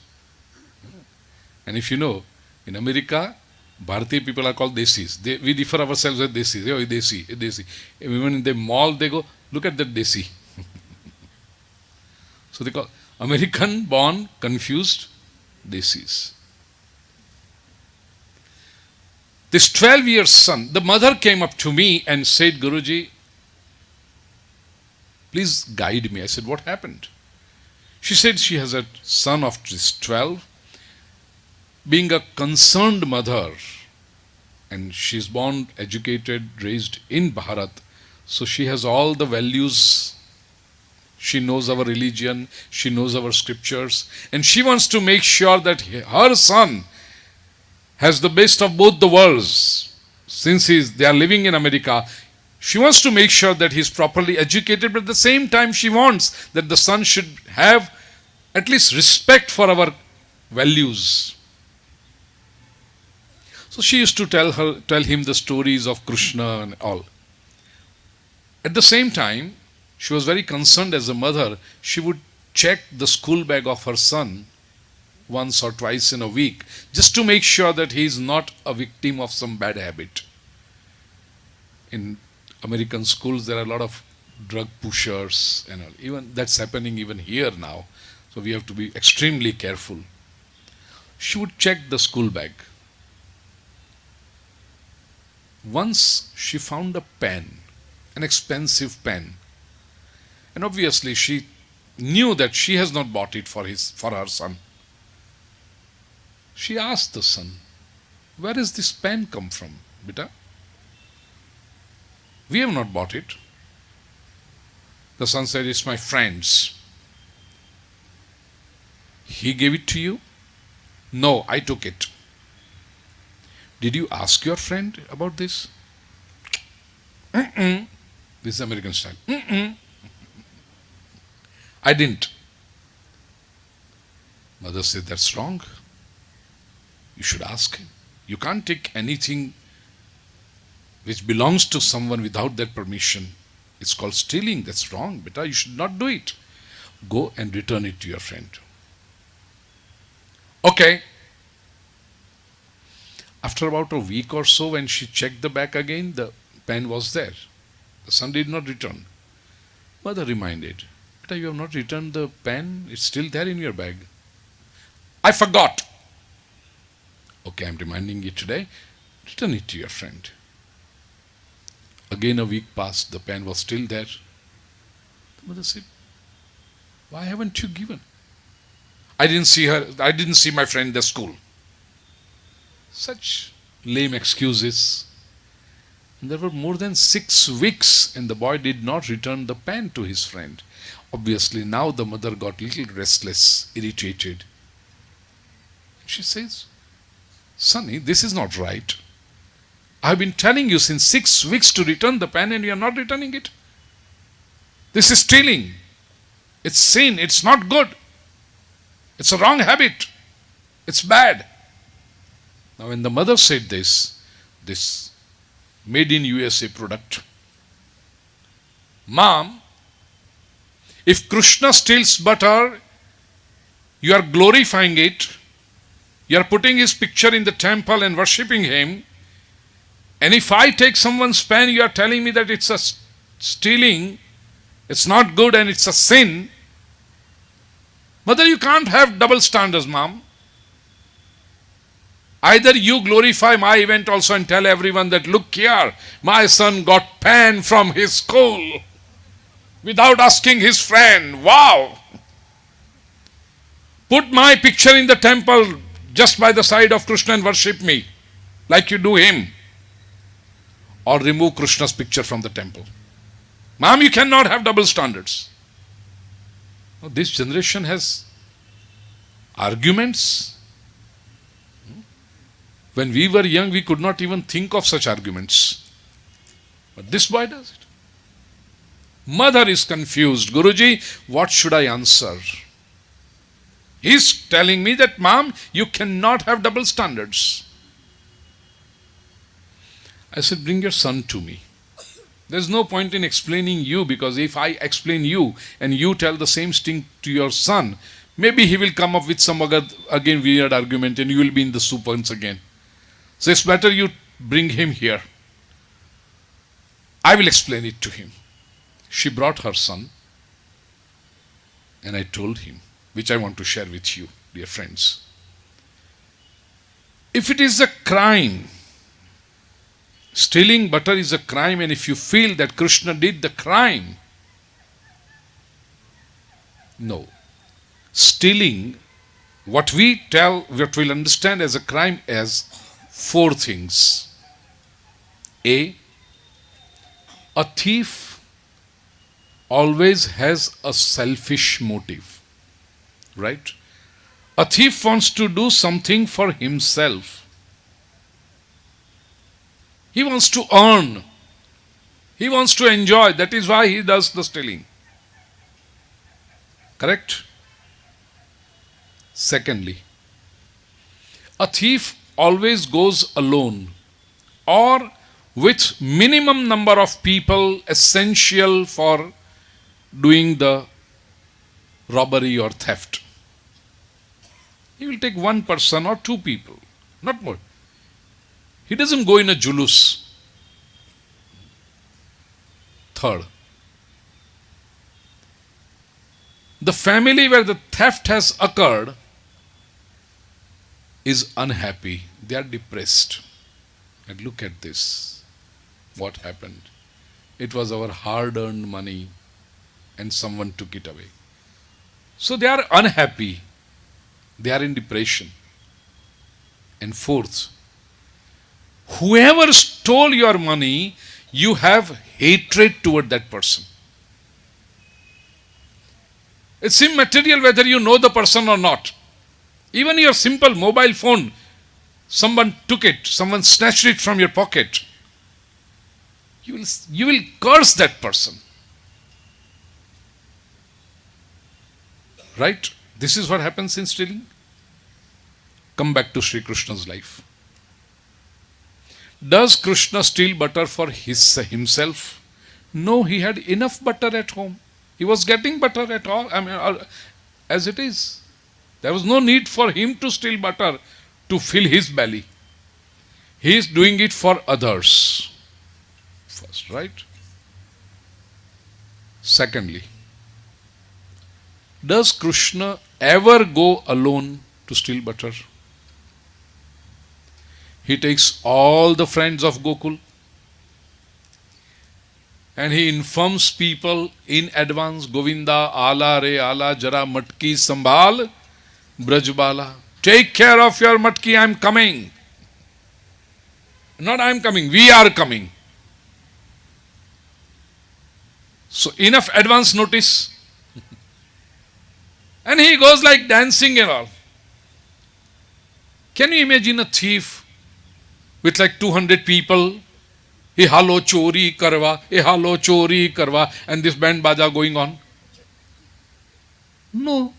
And if you know, in America, Bharatiya people are called desis. We refer ourselves as desis. Oh, desi, desi. Even in the mall, they go, look at that desi. So they call American born confused desis. This 12-year son, the mother came up to me and said, Guruji, please guide me. I said, what happened? She said she has a son of just 12. Being a concerned mother, and she's born, educated, raised in Bharat, so she has all the values. She knows our religion, she knows our scriptures, and she wants to make sure that her son has the best of both the worlds. Since they are living in America, she wants to make sure that he is properly educated, but at the same time she wants that the son should have at least respect for our values. So she used to tell him the stories of Krishna and all. At the same time, she was very concerned as a mother. She would check the school bag of her son once or twice in a week, just to make sure that he is not a victim of some bad habit. In American schools, there are a lot of drug pushers and all. Even that's happening even here now. So we have to be extremely careful. She would check the school bag. Once she found a pen, an expensive pen. And obviously she knew that she has not bought it for her son. She asked the son, where does this pen come from, beta? We have not bought it. The son said, it's my friend's. He gave it to you? No, I took it. Did you ask your friend about this? This is American style. I didn't. Mother said, that's wrong. You should ask him. You can't take anything which belongs to someone without their permission. It's called stealing. That's wrong, beta. You should not do it. Go and return it to your friend. Okay. After about a week or so, when she checked the bag again, the pen was there. The son did not return. Mother reminded, beta, you have not returned the pen. It's still there in your bag. I forgot. Okay, I'm reminding you today. Return it to your friend. Again a week passed. The pen was still there. The mother said, why haven't you given? I didn't see my friend at school. Such lame excuses. And there were more than 6 weeks and the boy did not return the pan to his friend. Obviously, now the mother got a little restless, irritated. She says, Sonny, this is not right. I've been telling you since 6 weeks to return the pan and you are not returning it. This is stealing. It's sin. It's not good. It's a wrong habit. It's bad. Now when the mother said this made in USA product, Mom, if Krishna steals butter, you are glorifying it. You are putting his picture in the temple and worshipping him. And if I take someone's pan, you are telling me that it's a stealing, it's not good and it's a sin. Mother, you can't have double standards, Mom. Either you glorify my event also and tell everyone that, look here, my son got pan from his school without asking his friend. Wow! Put my picture in the temple just by the side of Krishna and worship me like you do him. Or remove Krishna's picture from the temple. Mom, you cannot have double standards. Now, this generation has arguments. When we were young, we could not even think of such arguments. But this boy does it. Mother is confused. Guruji, what should I answer? He's telling me that, Mom, you cannot have double standards. I said, bring your son to me. There's no point in explaining you, because if I explain you and you tell the same thing to your son, maybe he will come up with some again weird argument and you will be in the soup once again. So it's better you bring him here. I will explain it to him. She brought her son and I told him, which I want to share with you, dear friends. If it is a crime, stealing butter is a crime, and if you feel that Krishna did the crime, no. Stealing, what we'll understand as a crime as 4 things. A thief always has a selfish motive, right? A thief wants to do something for himself. He wants to earn. He wants to enjoy. That is why he does the stealing. Correct? Secondly, a thief always goes alone or with minimum number of people essential for doing the robbery or theft. He will take 1 person or 2 people, not more. He doesn't go in a julus. Third, the family where the theft has occurred is unhappy. They are depressed. And look at this. What happened? It was our hard-earned money and someone took it away. So they are unhappy. They are in depression. And fourth, whoever stole your money, you have hatred toward that person. It's immaterial whether you know the person or not. Even your simple mobile phone, someone took it, someone snatched it from your pocket. You will curse that person. Right? This is what happens in stealing. Come back to ShreeKrushna's life. Does Krishna steal butter for himself? No, he had enough butter at home. He was getting butter at all, as it is. There was no need for him to steal butter to fill his belly. He is doing it for others. First, right? Secondly, does Krishna ever go alone to steal butter? He takes all the friends of Gokul and he informs people in advance, Govinda, ala re ala, jara matki sambhal, Brajbala. Take care of your matki, I am coming. Not I am coming, we are coming. So enough advance notice. And he goes like dancing and all. Can you imagine a thief with like 200 people? He halo chori karwa, he halo chori karwa, and this band baja going on? No.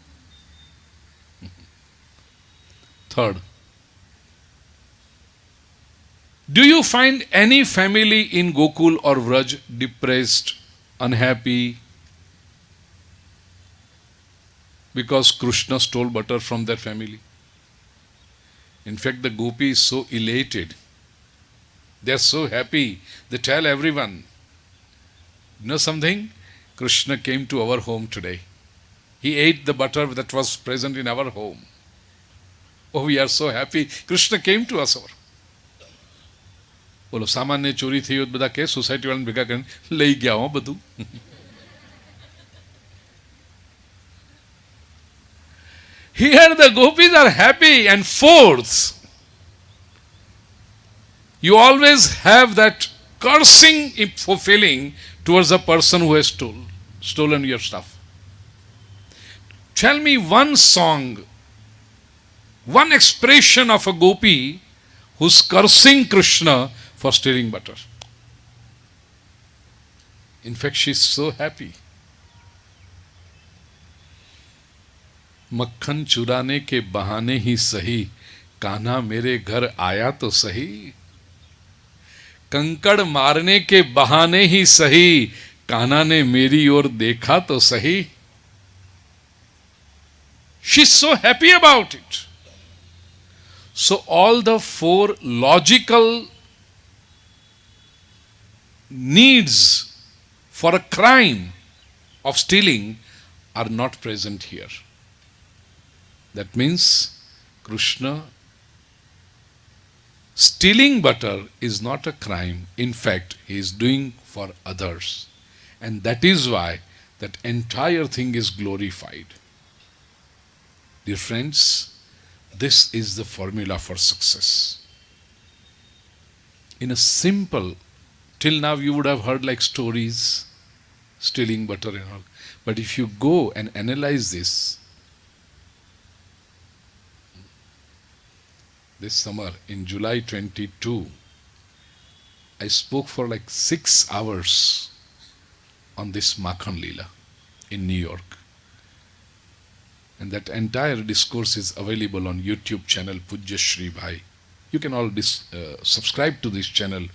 Third, do you find any family in Gokul or Vraj depressed, unhappy, because Krishna stole butter from their family? In fact, the gopi is so elated. They are so happy. They tell everyone, you know something? Krishna came to our home today. He ate the butter that was present in our home. Oh, we are so happy. Krishna came to us. બોલો સામાન્ય ચોરી થઈ હોત બધા કે society વાળાને ભેગા કરીને લઈ ગયા હો બધું. Here the gopis are happy. And fourth, you always have that cursing feeling towards the person who has stolen your stuff. Tell me one song, one expression of a gopi who's cursing Krishna for stealing butter. In fact, she's so happy. मक्खन चुराने के बहाने ही सही कान्हा मेरे घर आया तो सही, कंकड़ मारने के बहाने ही सही कान्हा ने मेरी ओर देखा तो सही. She's so happy about it. So all the four logical needs for a crime of stealing are not present here. That means Krishna stealing butter is not a crime. In fact, he is doing for others. And that is why that entire thing is glorified. Dear friends, this is the formula for success. In a simple, till now you would have heard like stories, stealing butter and all. But if you go and analyze this summer in July 22, I spoke for like 6 hours on this Makhan Leela in New York. And that entire discourse is available on YouTube channel Pujyashree. You can all subscribe to this channel,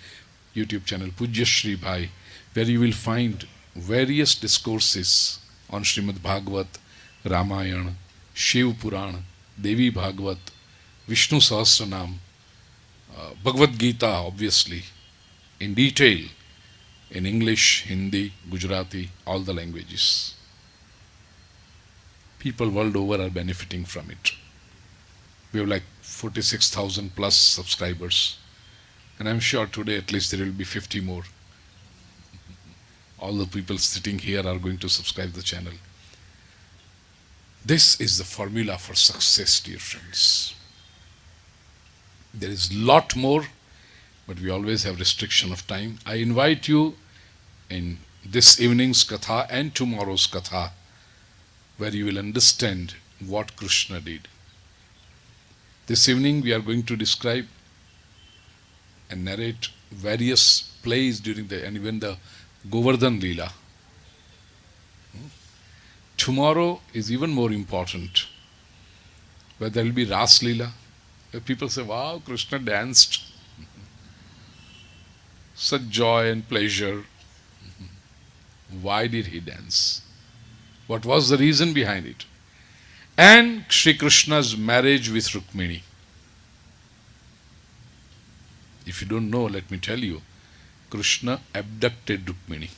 YouTube channel Pujyashree, where you will find various discourses on Srimad Bhagavat, Ramayana, Shiv Puran, Devi Bhagavat, Vishnu Sahasranam, Bhagavad Gita, obviously, in detail, in English, Hindi, Gujarati, all the languages. People world over are benefiting from it. We have like 46,000 plus subscribers. And I'm sure today at least there will be 50 more. All the people sitting here are going to subscribe the channel. This is the formula for success, dear friends. There is lot more, but we always have restriction of time. I invite you in this evening's katha and tomorrow's katha, where you will understand what Krishna did. This evening we are going to describe and narrate various plays during and even the Govardhan Leela. Tomorrow is even more important, where there will be Ras Leela. Where people say, wow, Krishna danced. Such joy and pleasure. Why did he dance? What was the reason behind it? And ShreeKrushna's marriage with Rukmini. If you don't know, let me tell you, Krishna abducted Rukmini.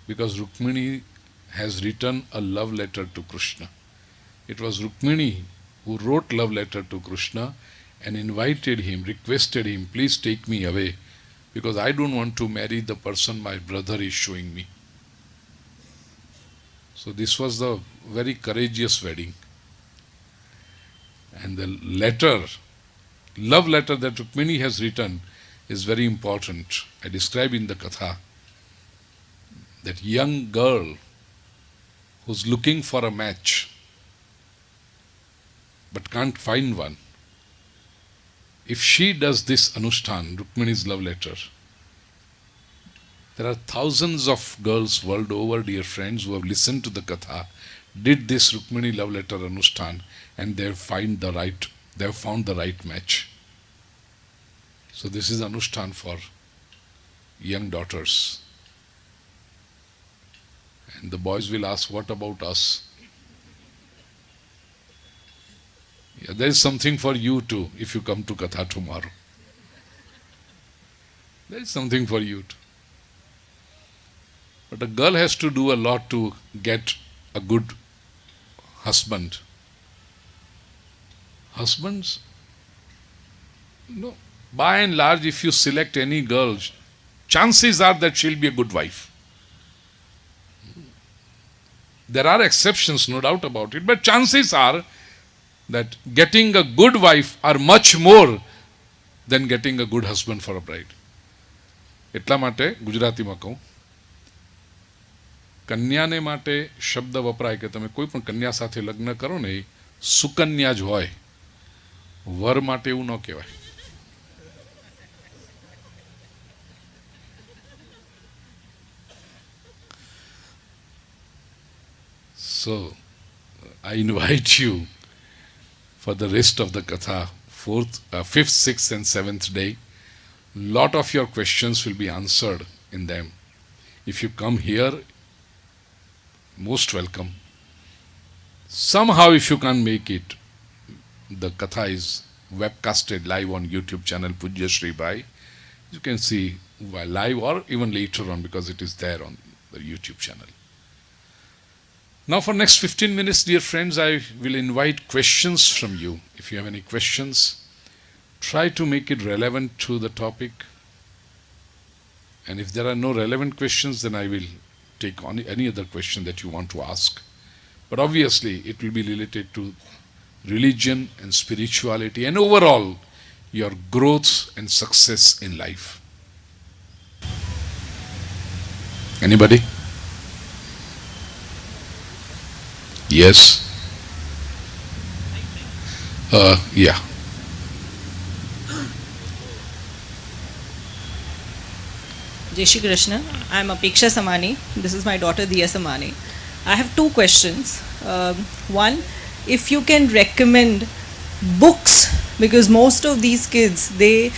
Because Rukmini has written a love letter to Krishna. It was Rukmini who wrote love letter to Krishna and invited him, requested him, please take me away, because I don't want to marry the person my brother is showing me. So this was the very courageous wedding. And the letter, love letter that Rukmini has written is very important. I describe in the Katha. that young girl who's looking for a match but can't find one, if she does this Anushthan, Rukmini's love letter, there are thousands of girls world over, dear friends, who have listened to the Katha, did this Rukmini love letter Anushthan, and they have found the right match. So this is Anushthan for young daughters. And the boys will ask, what about us? Yeah, there is something for you too, if you come to Katha tomorrow. There is something for you too. But a girl has to do a lot to get a good husband. Husbands, no. By and large, if you select any girl, chances are that she'll be a good wife. There are exceptions, no doubt about it, but chances are that getting a good wife are much more than getting a good husband for a bride. એટલા માટે ગુજરાતીમાં કહું, કન્યાને માટે શબ્દ વપરાય કે તમે કોઈ પણ કન્યા સાથે લગ્ન કરો ને એ સુકન્યા જ હોય, વર માટે એવું ન કહેવાય. So, I invite you for the rest of the Katha, 5th, 6th and 7th day. Lot of your questions will be answered in them. If you come here, most welcome. Somehow if you can't make it, the Katha is webcasted live on YouTube channel Pujyashree. You can see live or even later on because it is there on the YouTube channel. Now for next 15 minutes, dear friends, I will invite questions from you. If you have any questions, try to make it relevant to the topic. And if there are no relevant questions, then I will take on any other question that you want to ask. But obviously, it will be related to religion and spirituality and overall your growth and success in life. Anybody? Yes. Yeah. ShreeKrushna, I am Apeksha Samani. This is my daughter Diya Samani. I have two questions. One, if you can recommend books, because most of these kids, they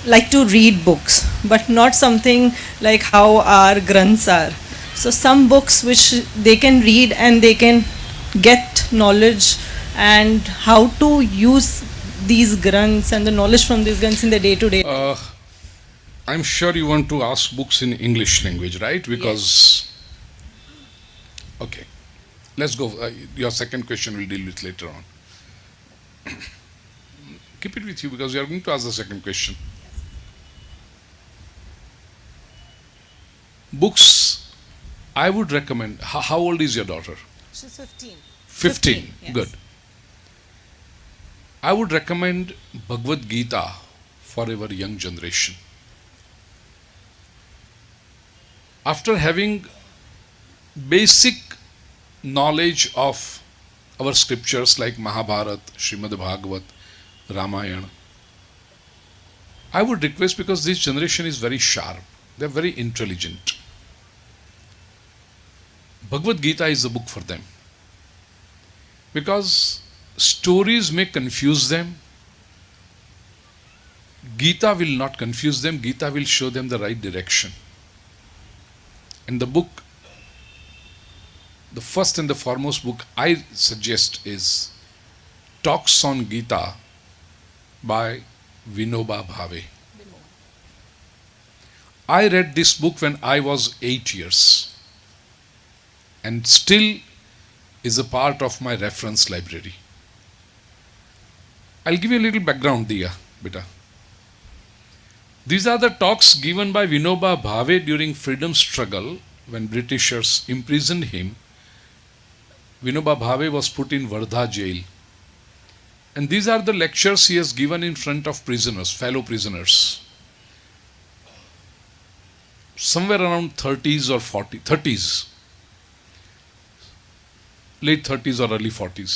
like to read books, but not something like how our granths are. So some books which they can read and they can get knowledge and how to use these granths and the knowledge from these granths in the day-to-day. I'm sure you want to ask books in English language, right? Because, yes. Okay, let's go. Your second question we'll deal with later on. Keep it with you because you are going to ask the second question. Books, I would recommend. How old is your daughter? She's 15. 15, yes. Good. I would recommend Bhagavad Gita for our young generation. After having basic knowledge of our scriptures like Mahabharata, Srimad Bhagavat, Ramayana, I would request, because this generation is very sharp, they are very intelligent. Bhagavad Gita is a book for them. Because stories may confuse them, Gita will not confuse them, Gita will show them the right direction. And the book, the first and the foremost book I suggest is Talks on Gita by Vinoba Bhave. I read this book when I was 8 years and still is a part of my reference library. I'll give you a little background, Diya, beta. These are the talks given by Vinoba Bhave during freedom struggle when Britishers imprisoned him. Vinoba Bhave was put in Wardha jail. And these are the lectures he has given in front of prisoners, fellow prisoners. somewhere around 30s or 30s, late 30s or early 40s.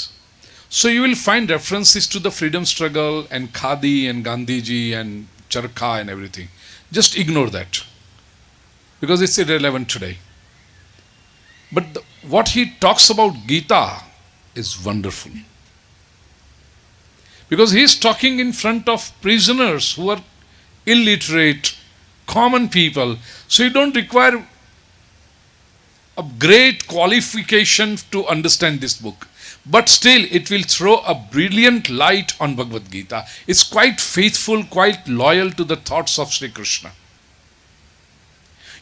So you will find references to the freedom struggle and Khadi and Gandhiji and Charkha and everything. Just ignore that because it's irrelevant today. But what he talks about Gita is wonderful. Because he is talking in front of prisoners who are illiterate, common people. So you don't require a great qualification to understand this book. But still, it will throw a brilliant light on Bhagavad Gita. It's quite faithful, quite loyal to the thoughts of Sri Krishna.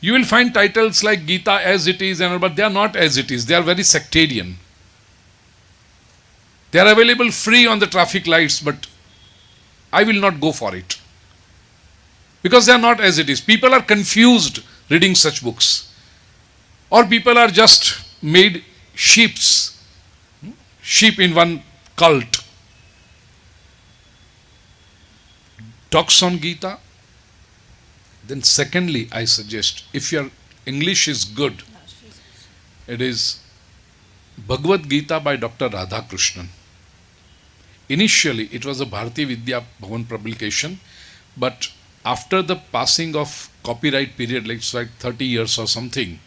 You will find titles like Gita as it is, but they are not as it is. They are very sectarian. They are available free on the traffic lights, but I will not go for it. Because they are not as it is. People are confused reading such books. Or people are just made sheep in one cult. Talks on Gita. Then secondly, I suggest, if your English is good, it is Bhagavad Gita by Dr. Radhakrishnan. Initially, it was a Bharati Vidya Bhavan publication, but after the passing of copyright period, like it's like 30 years or something,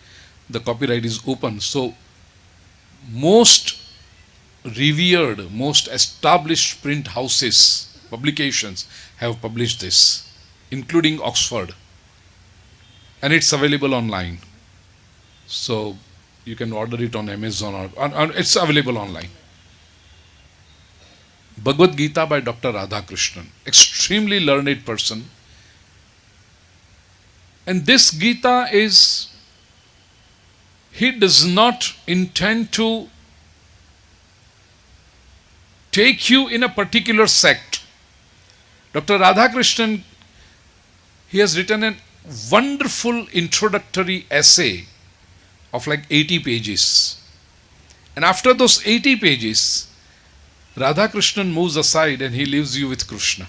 the copyright is open. So, most revered, most established print houses, publications have published this, including Oxford. And it's available online. So, you can order it on Amazon or it's available online. Bhagavad Gita by Dr. Radhakrishnan, extremely learned person. And this Gita is, he does not intend to take you in a particular sect. Dr. Radhakrishnan, he has written a wonderful introductory essay of like 80 pages. And after those 80 pages, Radhakrishnan moves aside and he leaves you with Krishna.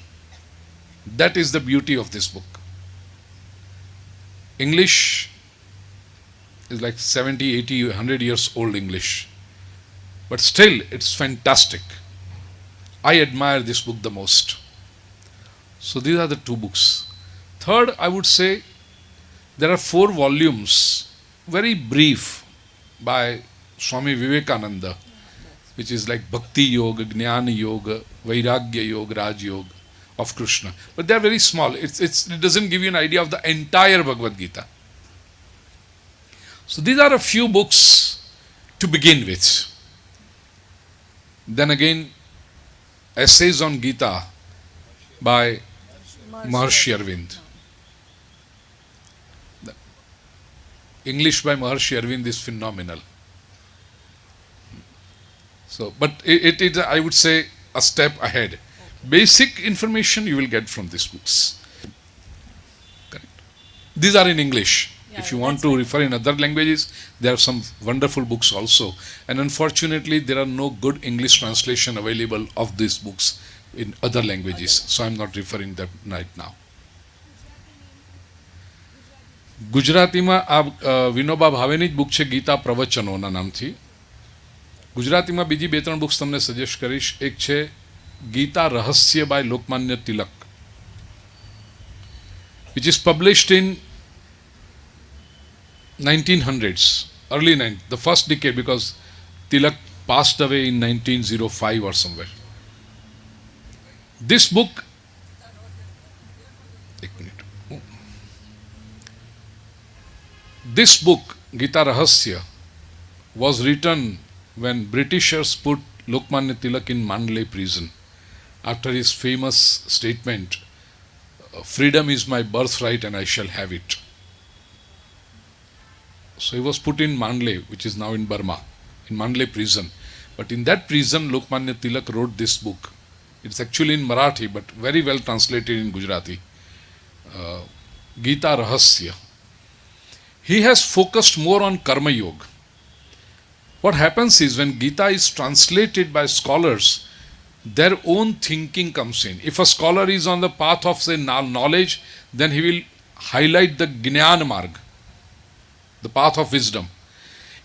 That is the beauty of this book. English is like 70, 80, 100 years old English. But still, it's fantastic. I admire this book the most. So these are the two books. Third, I would say, there are 4 volumes, very brief, by Swami Vivekananda, which is like Bhakti Yoga, Jnana Yoga, Vairagya Yoga, Raj Yoga of Krishna. But they are very small. It doesn't give you an idea of the entire Bhagavad Gita. So these are a few books to begin with. Then again, essays on Gita by Maharshi Arvind. The English by Maharshi Arvind is phenomenal. So, but it is, I would say, a step ahead. Basic information you will get from these books. Correct. These are in English. Yeah, if you want to refer in other languages, there are some wonderful books also. And unfortunately, there are no good English translation available of these books in other languages. So I'm not referring that right now. ગુજરાતીમાં આ વિનોબા ભાવેની જ book છે ગીતા પ્રવચનોના નામથી. ગુજરાતીમાં બીજી 2-3 books તમને suggest કરીશ. એક છે Gita Rahasya by Lokmanya Tilak, which is published in 1900s, early 90s, the first decade, because Tilak passed away in 1905 or somewhere. This book, this book, Gita Rahasya, was written when Britishers put Lokmanya Tilak in Mandalay prison after his famous statement, "Freedom is my birthright and I shall have it." So he was put in Mandalay, which is now in Burma, in Mandalay prison. But in that prison, Lokmanya Tilak wrote this book. It's actually in Marathi, but very well translated in Gujarati. Gita Rahasya. He has focused more on Karma Yoga. What happens is when Gita is translated by scholars, their own thinking comes in. If a scholar is on the path of, say, knowledge, then he will highlight the Jnana Marg. the path of wisdom.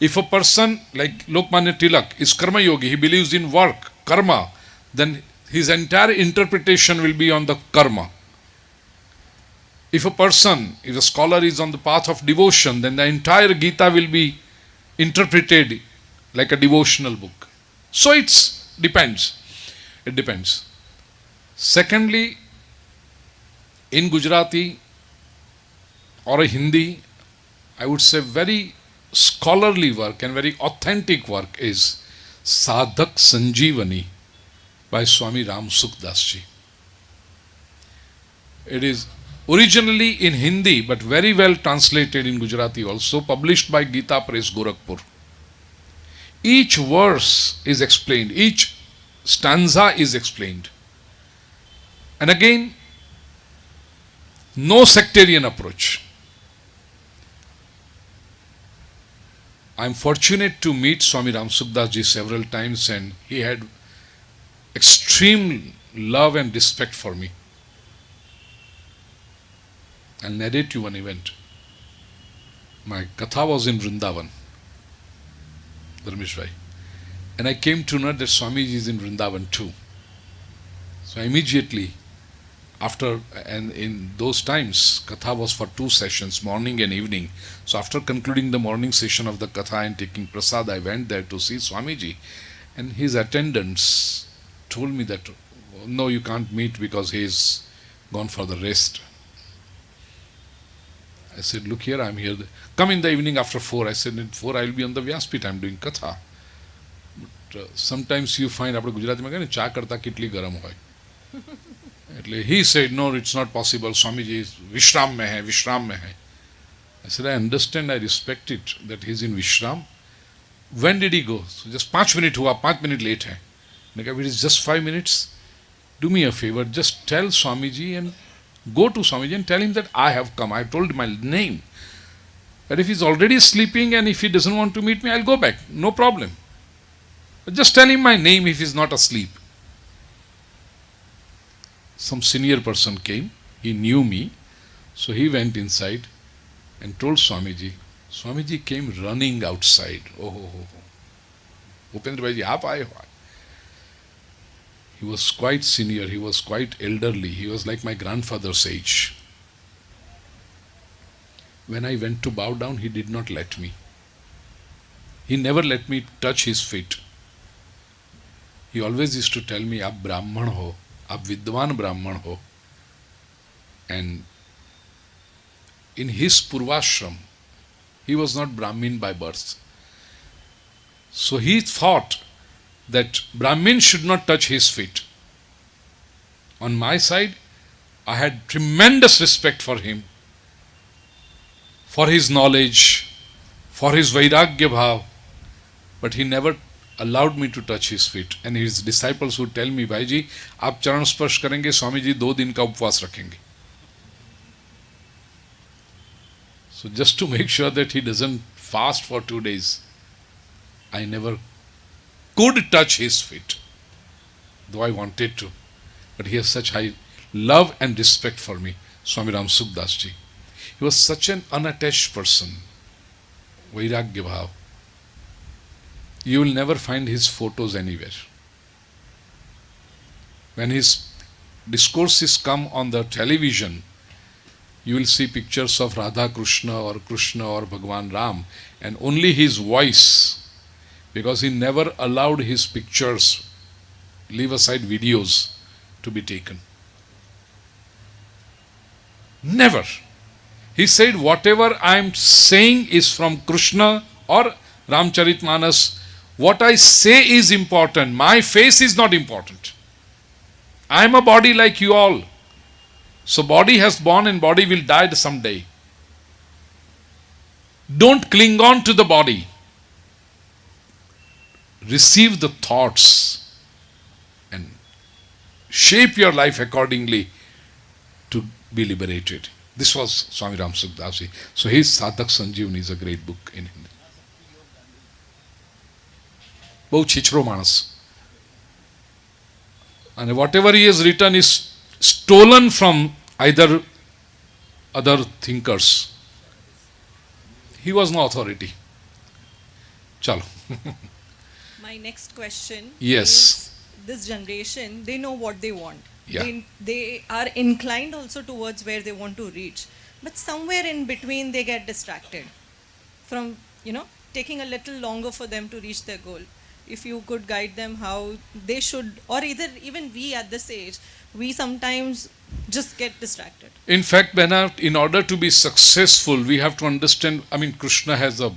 If a person like Lokmanya Tilak is karma yogi, he believes in work, karma, then his entire interpretation will be on the karma. If a person, if a scholar is on the path of devotion, then the entire Gita will be interpreted like a devotional book. So it depends. It depends. Secondly, in Gujarati or a Hindi, I would say very scholarly work and very authentic work is Sadhak Sanjeevani by Swami Ram Sukdas ji. It is originally in Hindi but very well translated in Gujarati also, published by Gita Press, Gorakhpur. Each verse is explained, each stanza is explained. And again, no sectarian approach. I am fortunate to meet Swami Ram Sukdas ji several times, and he had extreme love and respect for me. I'll narrate you one event. My katha was in Vrindavan, Dharmesh Bhai, and I came to know that Swamiji is in Vrindavan too. So immediately after, and in those times, katha was for 2 sessions, morning and evening. So after concluding the morning session of the katha and taking prasad, I went there to see Swamiji, and his attendants told me that, no, you can't meet because he is gone for the rest. I said, look here, I am here. Come in the evening after 4. I said, at 4 I will be on the Vyaspit, I am doing katha. But sometimes you find, આપણે ગુજરાતીમાં કહે ને ચા કરતા કેટલી ગરમ હોય. એટલે he said, no, it's not possible. Swamiji is Vishram mein hai, Vishram mein hai. I said, I understand, I respect it that he is in Vishram. When did he go? So just 5 minutes हुआ, 5 minutes late hai. Like, if it is just 5 minutes, do me a favor, just tell Swamiji and go to Swamiji and tell him that I have come. I have told him my name. But if he's already sleeping and if he doesn't want to meet me, I'll go back. No problem. But just tell him my name if he's not asleep. Some senior person came. He knew me. So he went inside and told Swamiji. Swamiji came running outside. Oh. Bhupendrabhai ji, aap aaye ho. He was quite senior, he was quite elderly, he was like my grandfather's age. When I went to bow down, he did not let me. He never let me touch his feet. He always used to tell me, aap Brahman ho, aap Vidwan Brahman ho. And in his Purvashram, he was not Brahmin by birth. So he thought that Brahmin should not touch his feet. On my side, I had tremendous respect for him, for his knowledge, for his Vairagya bhav, but he never allowed me to touch his feet. And his disciples would tell me, Bhai ji, aap charan sparsh karenge, Swamiji 2 din ka upvas rakhenge. So just to make sure that he doesn't fast for 2 days, I never could touch his feet, though I wanted to. But he has such high love and respect for me, Swami Ram Sukdas ji. He was such an unattached person, Vairagya bhav. You will never find his photos anywhere. When his discourses come on the television, you will see pictures of Radha Krishna or Bhagwan Ram, and only his voice, because he never allowed his pictures, leave aside videos, to be taken. Never. He said, whatever I am saying is from Krishna or Ramcharitmanas. What I say is important. My face is not important. I am a body like you all. So body has born and body will die someday. Don't cling on to the body. Receive the thoughts and shape your life accordingly to be liberated. This was Swami Ram Sukdas ji. So his Sadhak Sanjeevani is a great book in Hindi. બહુ છીછરો માણસ, and whatever he has written is stolen from either other thinkers. He was no authority. Chalo. My next question Yes. is, this generation, they know what they want. Yeah. They are inclined also towards where they want to reach. But somewhere in between, they get distracted from, taking a little longer for them to reach their goal. If you could guide them how they should, or either even we at this age, we sometimes just get distracted. In fact, Bena, in order to be successful, we have to understand. I mean, Krishna has a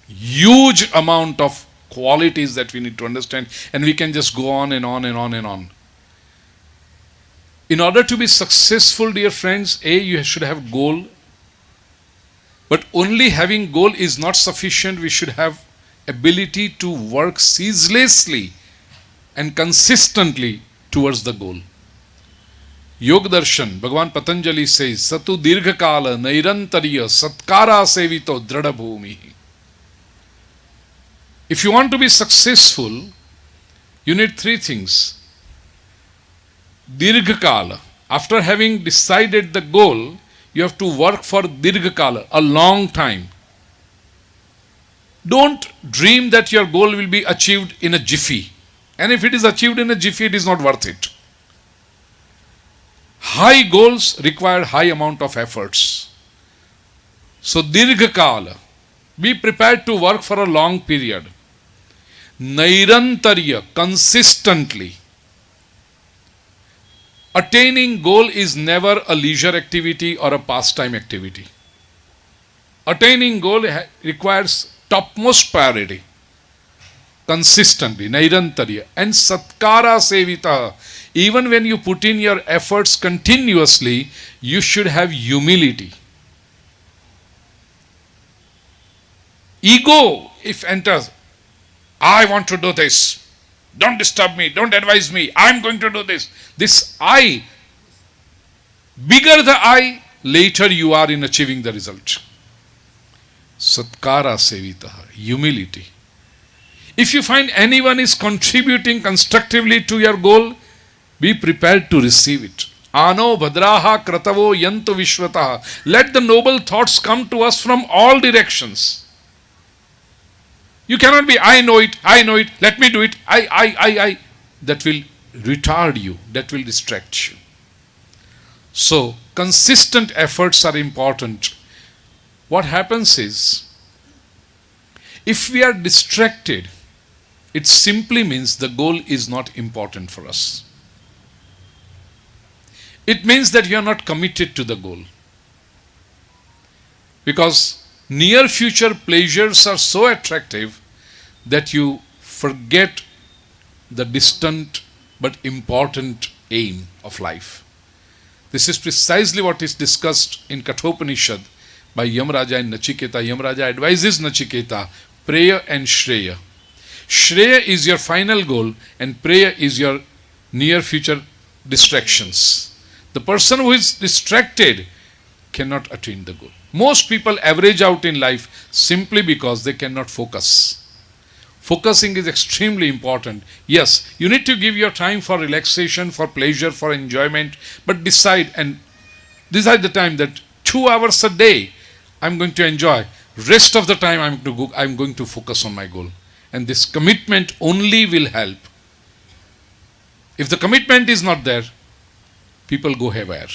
huge amount of qualities that we need to understand, and we can just go on and on and on and on. In order to be successful, dear friends, you should have goal. But only having goal is not sufficient. We should have ability to work ceaselessly and consistently towards the goal. Yoga Darshan, Bhagavan Patanjali says, Satu Dirghakala Nairantarya Satkara Sevito Drada Bhumi. If you want to be successful, you need three things. Dirghakala. After having decided the goal, you have to work for Dirghakala, a long time. Don't dream that your goal will be achieved in a jiffy. And if it is achieved in a jiffy, it is not worth it. High goals require high amount of efforts. So Dirghakala. Be prepared to work for a long period. Nairantarya, consistently. Attaining goal is never a leisure activity or a pastime activity. Attaining goal requires topmost priority. Consistently, Nairantarya. And Satkara Sevita. Even when you put in your efforts continuously, you should have humility. Ego, if enters, I want to do this. Don't disturb me. Don't advise me. I'm going to do this. This I, bigger the I, later you are in achieving the result. Satkara Sevitaha, humility. If you find anyone is contributing constructively to your goal, be prepared to receive it. Ano bhadraha kratavo yantu vishwataha. Let the noble thoughts come to us from all directions. You cannot be, I know it, let me do it, I. That will retard you, that will distract you. So, consistent efforts are important. What happens is, if we are distracted, it simply means the goal is not important for us. It means that you are not committed to the goal. Because near future pleasures are so attractive that you forget the distant but important aim of life. This is precisely what is discussed in Kathopanishad by Yamraja and Nachiketa. Yamraja advises Nachiketa, prayer and Shreya. Shreya is your final goal and prayer is your near future distractions. The person who is distracted cannot attain the goal. Most people average out in life simply because they cannot focus. Focusing is extremely important. Yes, you need to give your time for relaxation, for pleasure, for enjoyment, but decide the time that 2 hours a day I'm going to enjoy. Rest of the time I'm going to focus on my goal. And this commitment only will help. If the commitment is not there, people go haywire.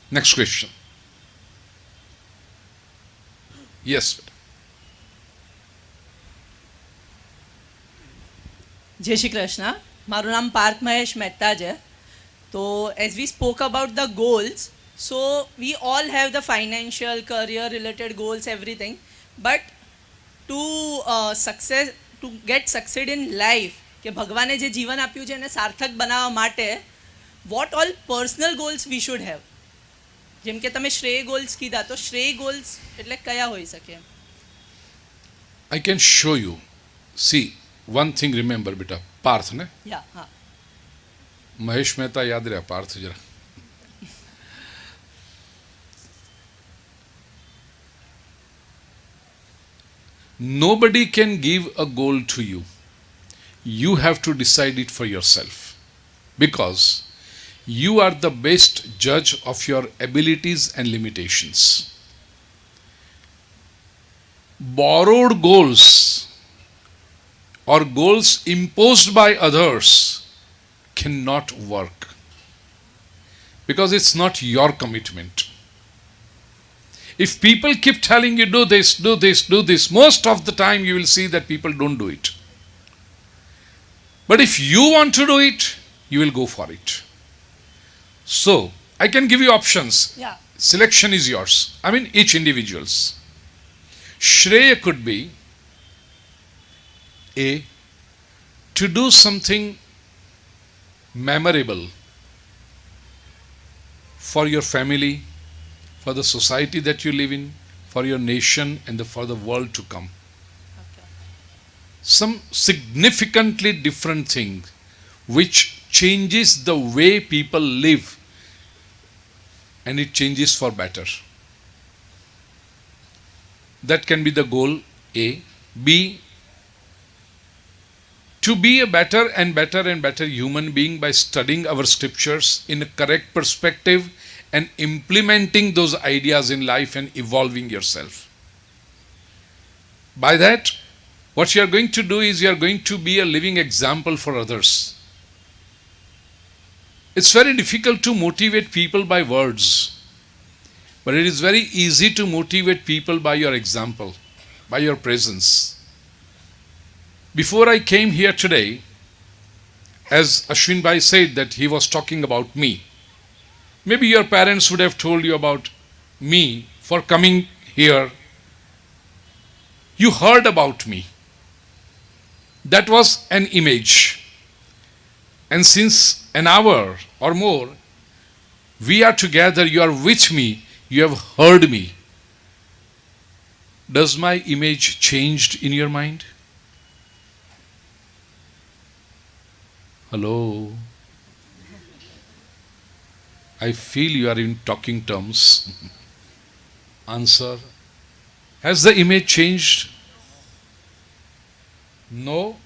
Next question. Yes. જય શ્રી કૃષ્ણ. મારું નામ પાર્થ મહેશ મહેતા છે. તો as V spoke about the goals, so we all have the financial career related goals everything, but two gate succeed in life, કે ભગવાને જે જીવન આપ્યું છે એને સાર્થક બનાવવા માટે what all personal goals we should have? જેમ કે તમે શ્રેય ગોલ્સ કીધા, તો શ્રેય ગોલ્સ એટલે કયા હોઈ શકે? I can show you. See, one thing remember, beta. Parth, ne? Yeah, हाँ. Mahesh Mehta याद रहा, Parth जरा. Nobody can give a goal to you. You have to decide it for yourself. Because you are the best judge of your abilities and limitations. borrowed goals or goals imposed by others cannot work, because it's not your commitment. If people keep telling you do this, do this, do this, most of the time you will see that people don't do it. But if you want to do it, you will go for it. So, I can give you options. Yeah. Selection is yours. I mean, each individual's. Shreya could be A, to do something memorable for your family, for the society that you live in, for your nation, and for the world to come. Okay. Some significantly different thing which changes the way people live, and it changes for better. That can be the goal A. B, to be a better and better and better human being by studying our scriptures in a correct perspective and implementing those ideas in life and evolving yourself. By that, what you are going to do is you are going to be a living example for others. It's very difficult to motivate people by words, but it is very easy to motivate people by your example, by your presence. Before I came here today, as Ashwin Bhai said that he was talking about me, maybe your parents would have told you about me for coming here. You heard about me. That was an image. And since an hour or more, we are together, you are with me, you have heard me. Does my image changed in your mind? Hello? I feel you are in talking terms. Answer. Has the image changed? No?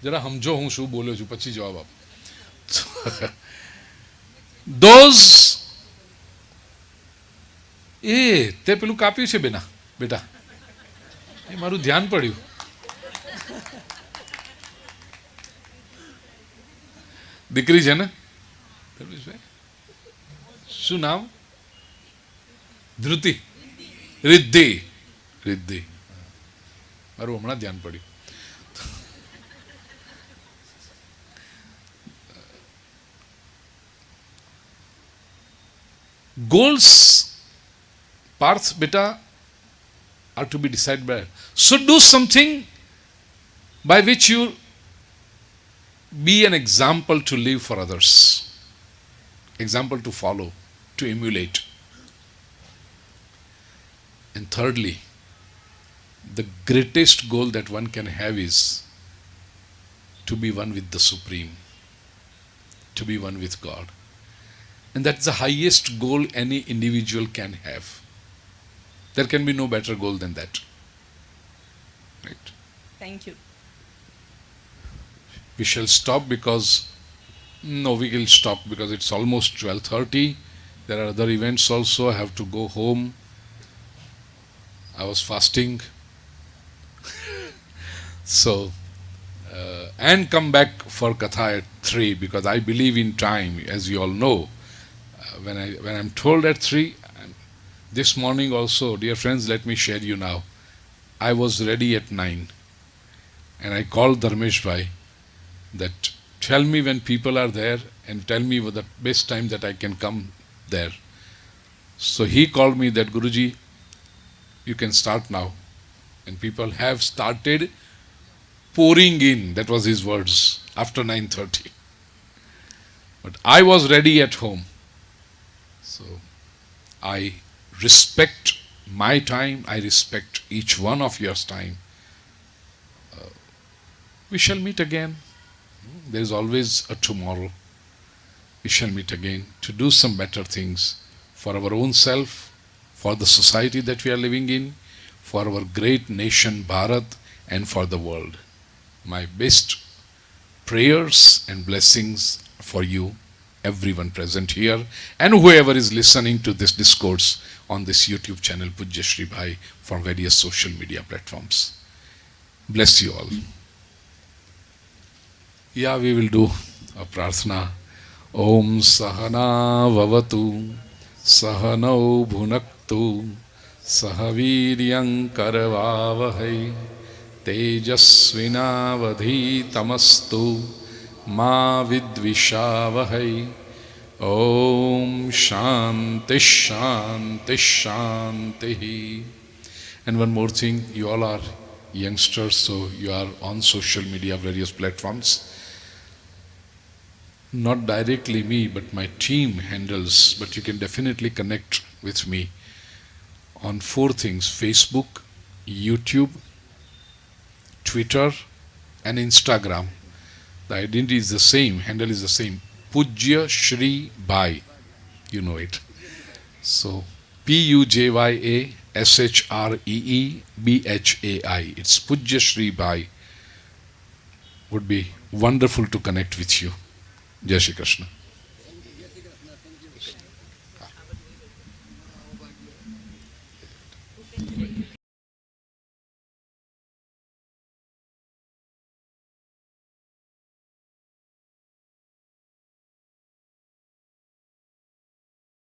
જરા સમજો હું શું બોલ્યો છું પછી જવાબ આપ. Those તે પેલું કાપ્યું છે બેટા એ મારું ધ્યાન પડ્યું. દીકરી છે ને શું નામ? ધૃતિ. રિદ્ધિ. મારું હમણાં ધ્યાન પડ્યું. Goals, Parth, beta, are to be decided by. So do something by which you be an example to live for others, example to follow, to emulate. And thirdly, the greatest goal that one can have is to be one with the Supreme, to be one with God. And that's the highest goal any individual can have. There can be no better goal than that. Right? Thank you. We shall stop because, no, we will stop because it's almost 12:30. There are other events also. I have to go home. I was fasting. So, and come back for Katha at 3 because I believe in time, as you all know. When I'm told at 3, this morning also, dear friends, let me share you now. I was ready at 9 and I called Dharmesh Bhai that tell me when people are there and tell me the best time that I can come there. So he called me that Guruji, you can start now. And people have started pouring in, that was his words, after 9:30. But I was ready at home. So I respect my time, I respect each one of your time. We shall meet again. There is always a tomorrow. We shall meet again to do some better things for our own self, for the society that we are living in, for our great nation Bharat, and for the world. My best prayers and blessings for you, everyone present here and whoever is listening to this discourse on this YouTube channel Pujyashree Bhai from various social media platforms. Bless you all. Yeah, we will do a prarthana. Om Sahana Vavatu Sahanau Bhunaktu Sahaviryam Karavavahai Tejasvinavadhitamastu Ma Vidvishavahai. Om Shanti Shanti Shanti. And one more thing, you all are youngsters, so you are on social media, various platforms. Not directly me, but my team handles, but you can definitely connect with me on 4 things: Facebook, YouTube, Twitter, and Instagram. The identity is the same, handle is the same. Pujyashree Bhai. You know it. So Pujyashree Bhai. It's Pujyashree Bhai. Would be wonderful to connect with you. Jai Shri Krishna.